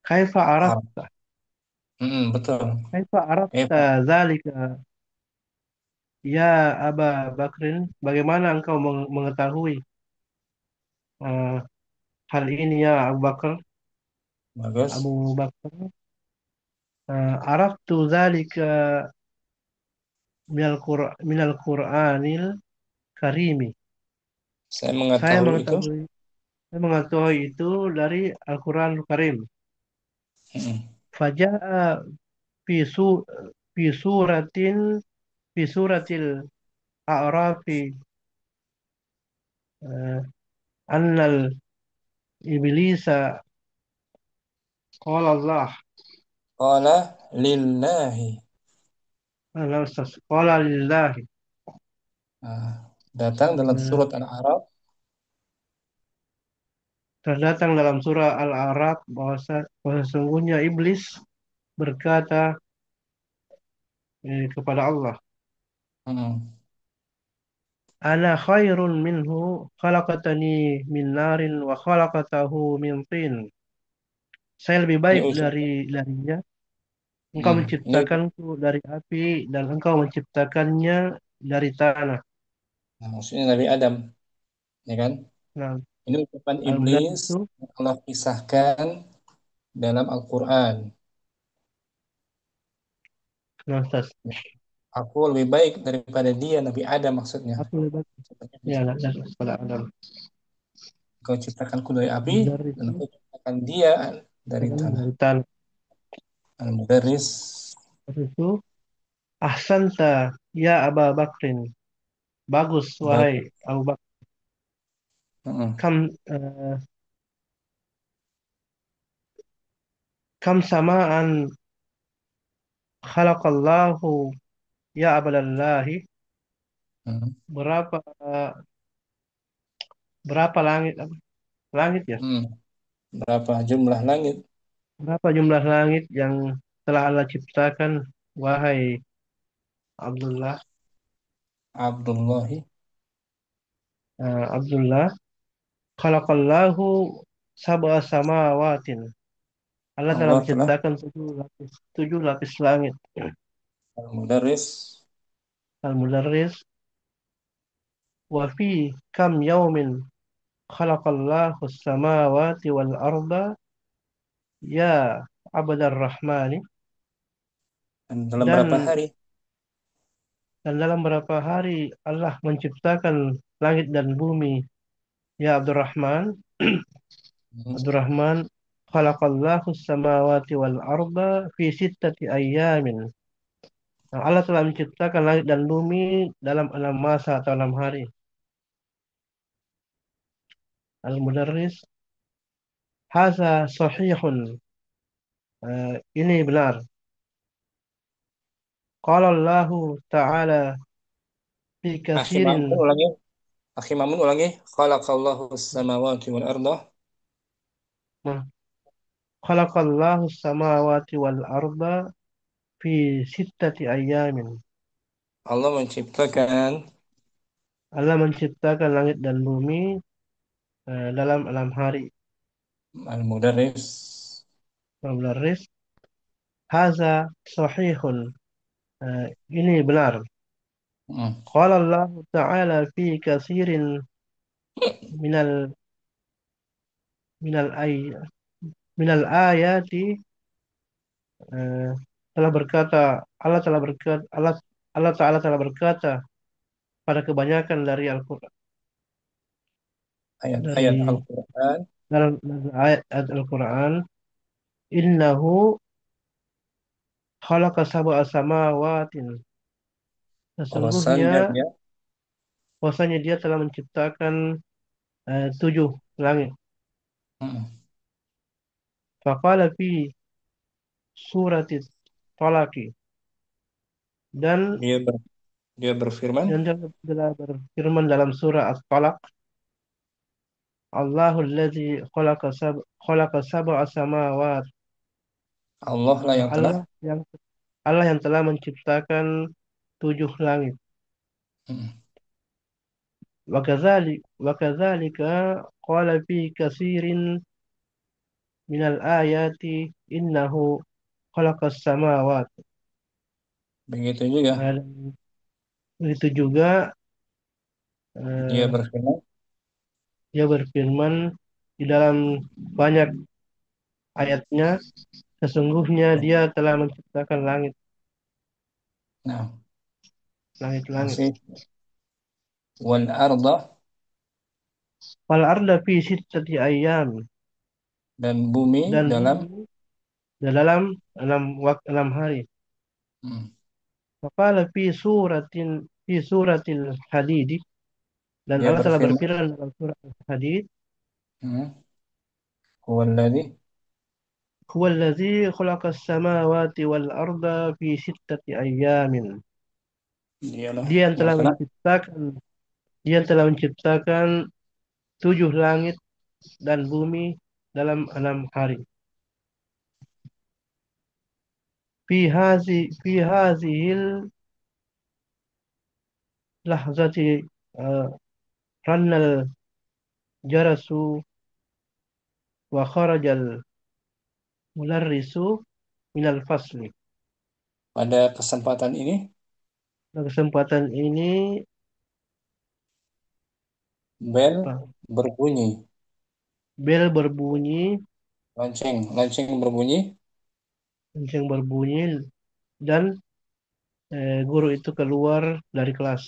Kaifa araf Araf. Betul. kaifa arafta Kaifa. zalika ya Aba Bakrin, bagaimana engkau mengetahui eh, hal ini ya Abu Bakar? Bagus. Abu Bakar, araftu zalika minal Qur'anil Karimi. Saya Saya mengetahui itu. mengetahui saya mengetahui itu dari Al-Qur'an Karim. Mm-mm. Faja'a fi su fi suratin fi suratil A'rafi, eh, annal iblisa qala Allah. Qala lillahi. Qala lillahi. Nah, datang dalam Eh, surat Al-A'raf. Terdatang dalam surah Al-A'raf bahwa sesungguhnya iblis berkata kepada Allah, Mm-mm. Ana khairun minhu khalaqatani min narin wa khalaqatahu min tin. Saya lebih Ini baik ucapan. darinya. Engkau Ini menciptakanku dari api dan engkau menciptakannya dari tanah. nah, maksudnya Nabi Adam, ya kan? Nah, Ini ucapan al-mudarik iblis itu, yang Allah kisahkan dalam Al-Quran. nah, Aku lebih baik daripada dia, Nabi Adam maksudnya. aku lebih baik. Seperti Ya, itu. nah, pada Adam. Kau ciptakanku dari api, Mudarik dan itu aku ciptakan dia dari tanah. dari tanah. Al-Mudarris. Habis itu, ahsanta ya Aba Bakrin. Bagus, wahai Bagus. Abu Bakar. Mm-mm. Kam, eh, kam samaan khalaqallahu ya abadallahi. Mm-mm. Berapa berapa langit langit ya? Mm. Berapa jumlah langit? Berapa jumlah langit yang telah Allah ciptakan, wahai Abdullah? Abdullahi. Abdullah, khalaqallahu sab'a samawatin. Allah telah Allah telah menciptakan tujuh lapis langit. Al-Mudarris. Al-Mudarris, wa fi kam yaumin khalaqallahu samawati wal arda ya abdar rahmani. Dan dalam berapa Dan hari? dalam berapa hari Allah menciptakan langit dan bumi, ya Abdurrahman. Mm. Abdurrahman, khalaqallahu samawati wal arda fi sittati ayyamin. Nah, Allah telah menciptakan langit dan bumi dalam 6 masa atau 6 hari. Al-Mudarris, haza sahihun. Ini benar. Qala Allahu Ta'ala fi Akhi Mamun kasirin. ulangi. Akhi Mamun ulangi. Khalaqallahu samawati wal ardah. Khalaqallahu samawati wal arda fi sittati ayyamin. Allah menciptakan Allah menciptakan langit dan bumi dalam 6 hari. Al-Mudarris. Al-Mudarris, haza sahihun. Ini benar. Mm. Qala Allah Ta'ala fi katsirin minal minal ay minal ayati, eh, telah berkata Allah Allah Ta'ala telah berkata pada kebanyakan dari Al-Qur'an, Ayat-ayat dari Al-Quran. dalam ayat Al-Qur'an, innahu khalaqa sab'a samawatin. Bahwasannya Sesungguhnya dia bahwasanya dia telah menciptakan 7 langit. mm, Faqala fi surati Talaqi, dan dia ber, dia berfirman, telah berfirman dalam surah At-Talaq, Allahul ladzi khalaqa sab'a samawat. Allah lah yang telah Allah yang Allah yang telah menciptakan 7 langit. mm, Wakadzalika qala fi katsirin minal ayati innahu khalaqas samawat. begitu juga Dan begitu juga dia eh, berfirman, dia berfirman di dalam banyak ayatnya, sesungguhnya dia telah menciptakan nah langit-langit. masih wal arda Wal arda fi sittati ayyam, dan bumi dan dalam bumi dalam 6 hari. mm, Faqala fi suratil Hadid, dan dia Allah telah berfirman, berfirman dalam surah Al-Hadid, mm, huwallazi huwallazi khalaqas samawati wal arda fi sittati ayyamin. dialah Dia yang yang telah telah menciptakan Dia yang telah menciptakan 7 langit dan bumi dalam 6 hari. Fi hazihil lahzati uh, rannal jarasu wa kharajal mularrisu minal fasli. pada kesempatan ini Pada kesempatan ini bel uh, berbunyi, bel berbunyi, lonceng berbunyi, lonceng berbunyi, dan guru itu keluar dari kelas.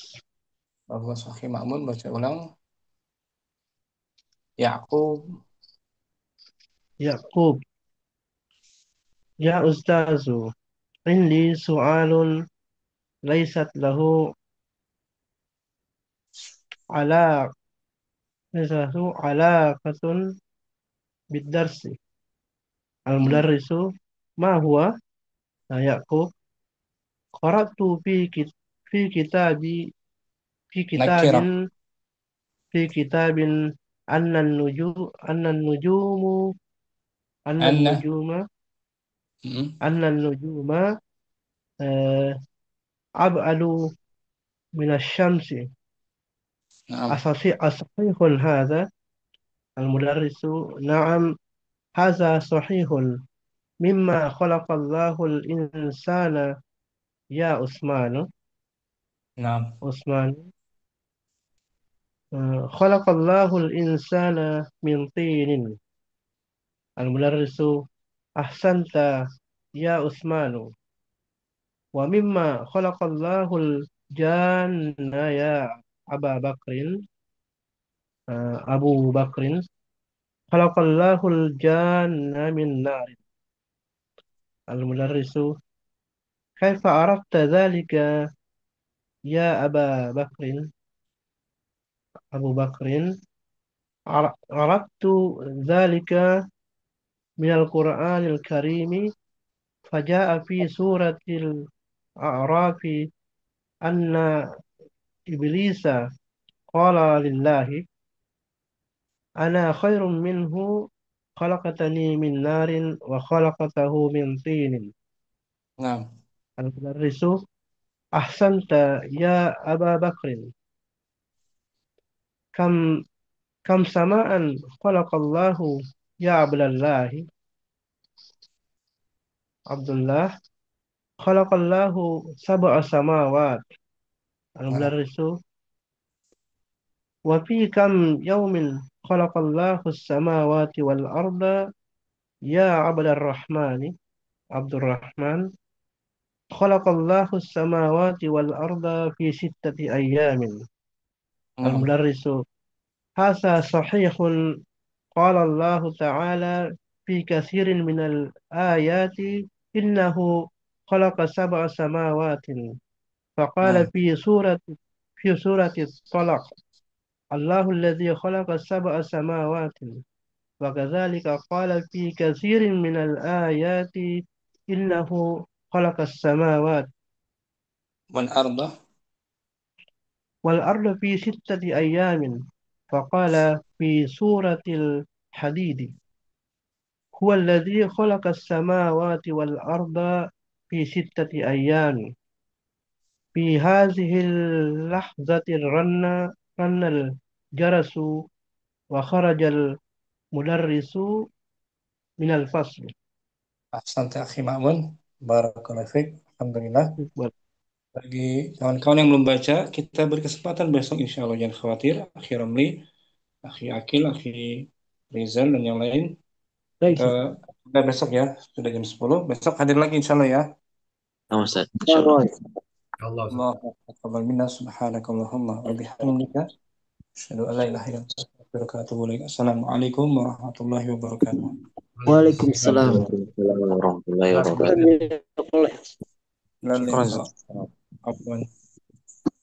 bahwa Sahih Ma'mun baca ulang, Ya'qub Yaqub, ya ustazu, indi su'alun laysat lahu ala lahu alaqatun bid-darsi. mm, Al-mudarrisu ma huwa? Nah, Yaqub, qara'tu fi kitabi fi kitabin nakirah, fi kitabin anna nujumu anna anna nujuma mm, anna nujuma eh, ab'adu minasyamsi. na'am, Asahihun hadha? Al-mudarrisu, na'am, hadha sahihun mimma khalaqallahu al-insana ya na'am, Usman. Khalaqallahu al-insana min tinin. Al-mudarrisu, ahsanta ya Usmanu. Wa mimma khalaqallahu al-janna ya Aba Bakrin. Abu Bakrin. Khalaqallahu al-janna min narin. Al-mudarrisu, kaifa arafta dhalika ya Aba Bakrin? Abu Bakrin, araftu dhalika min al-Qur'anil Karimi, faja'a fi suratil A'rafi anna iblisa qala lillahi ana khairum minhu khalaqatani min narin wa khalaqatahu min tinin. na'am, Al-mudarrisu, ahsanta ya Aba Bakrin, kam kam sama'an khalaqallahu ya Abdallahi. Abdullah, khalaqallahu sab'a samawat. na'am, Al-mudarrisu, wa fi kam yawmin khalaqallahu as-samawati wal arda ya Abdurrahmani. Abdurrahman, khalaqallahu as-samawati wal arda fi sittati ayyamin. na'am, Al-mudarrisu, hadza sahihun, qala Allah ta'ala fi katsirin minal ayati innahu خلق سبع سماوات فقال نعم. في سورة الطلاق الله الذي خلق سبع سماوات وكذلك قال في كثير من الآيات إنه خلق السماوات والأرض والأرض في 6 أيام فقال في سورة الحديد هو الذي خلق السماوات والأرض في 6 أيام في هذه اللحظة رن الجرس وخرج المدرس من الفصل. أحسنت أخي Ma'mun, barakallahu fiik. Alhamdulillah. Bagi kawan-kawan yang belum baca, kita beri kesempatan besok insya Allah, jangan khawatir. Akhi Ramli, Akhi Akil, Akhi Rizal dan yang lain. Kita udah besok ya, sudah jam 10. Besok hadir lagi insya Allah ya. Nah, Ustaz. Insyaallah. Allah. Allahu akbar minna subhanakallahumma wa bihamdika asyhadu an la ilaha illa anta astaghfiruka wa atubu ilaik. Assalamualaikum warahmatullahi wabarakatuh. Waalaikumsalam. Waalaikumsalam warahmatullahi wabarakatuh. Lalu, afwan.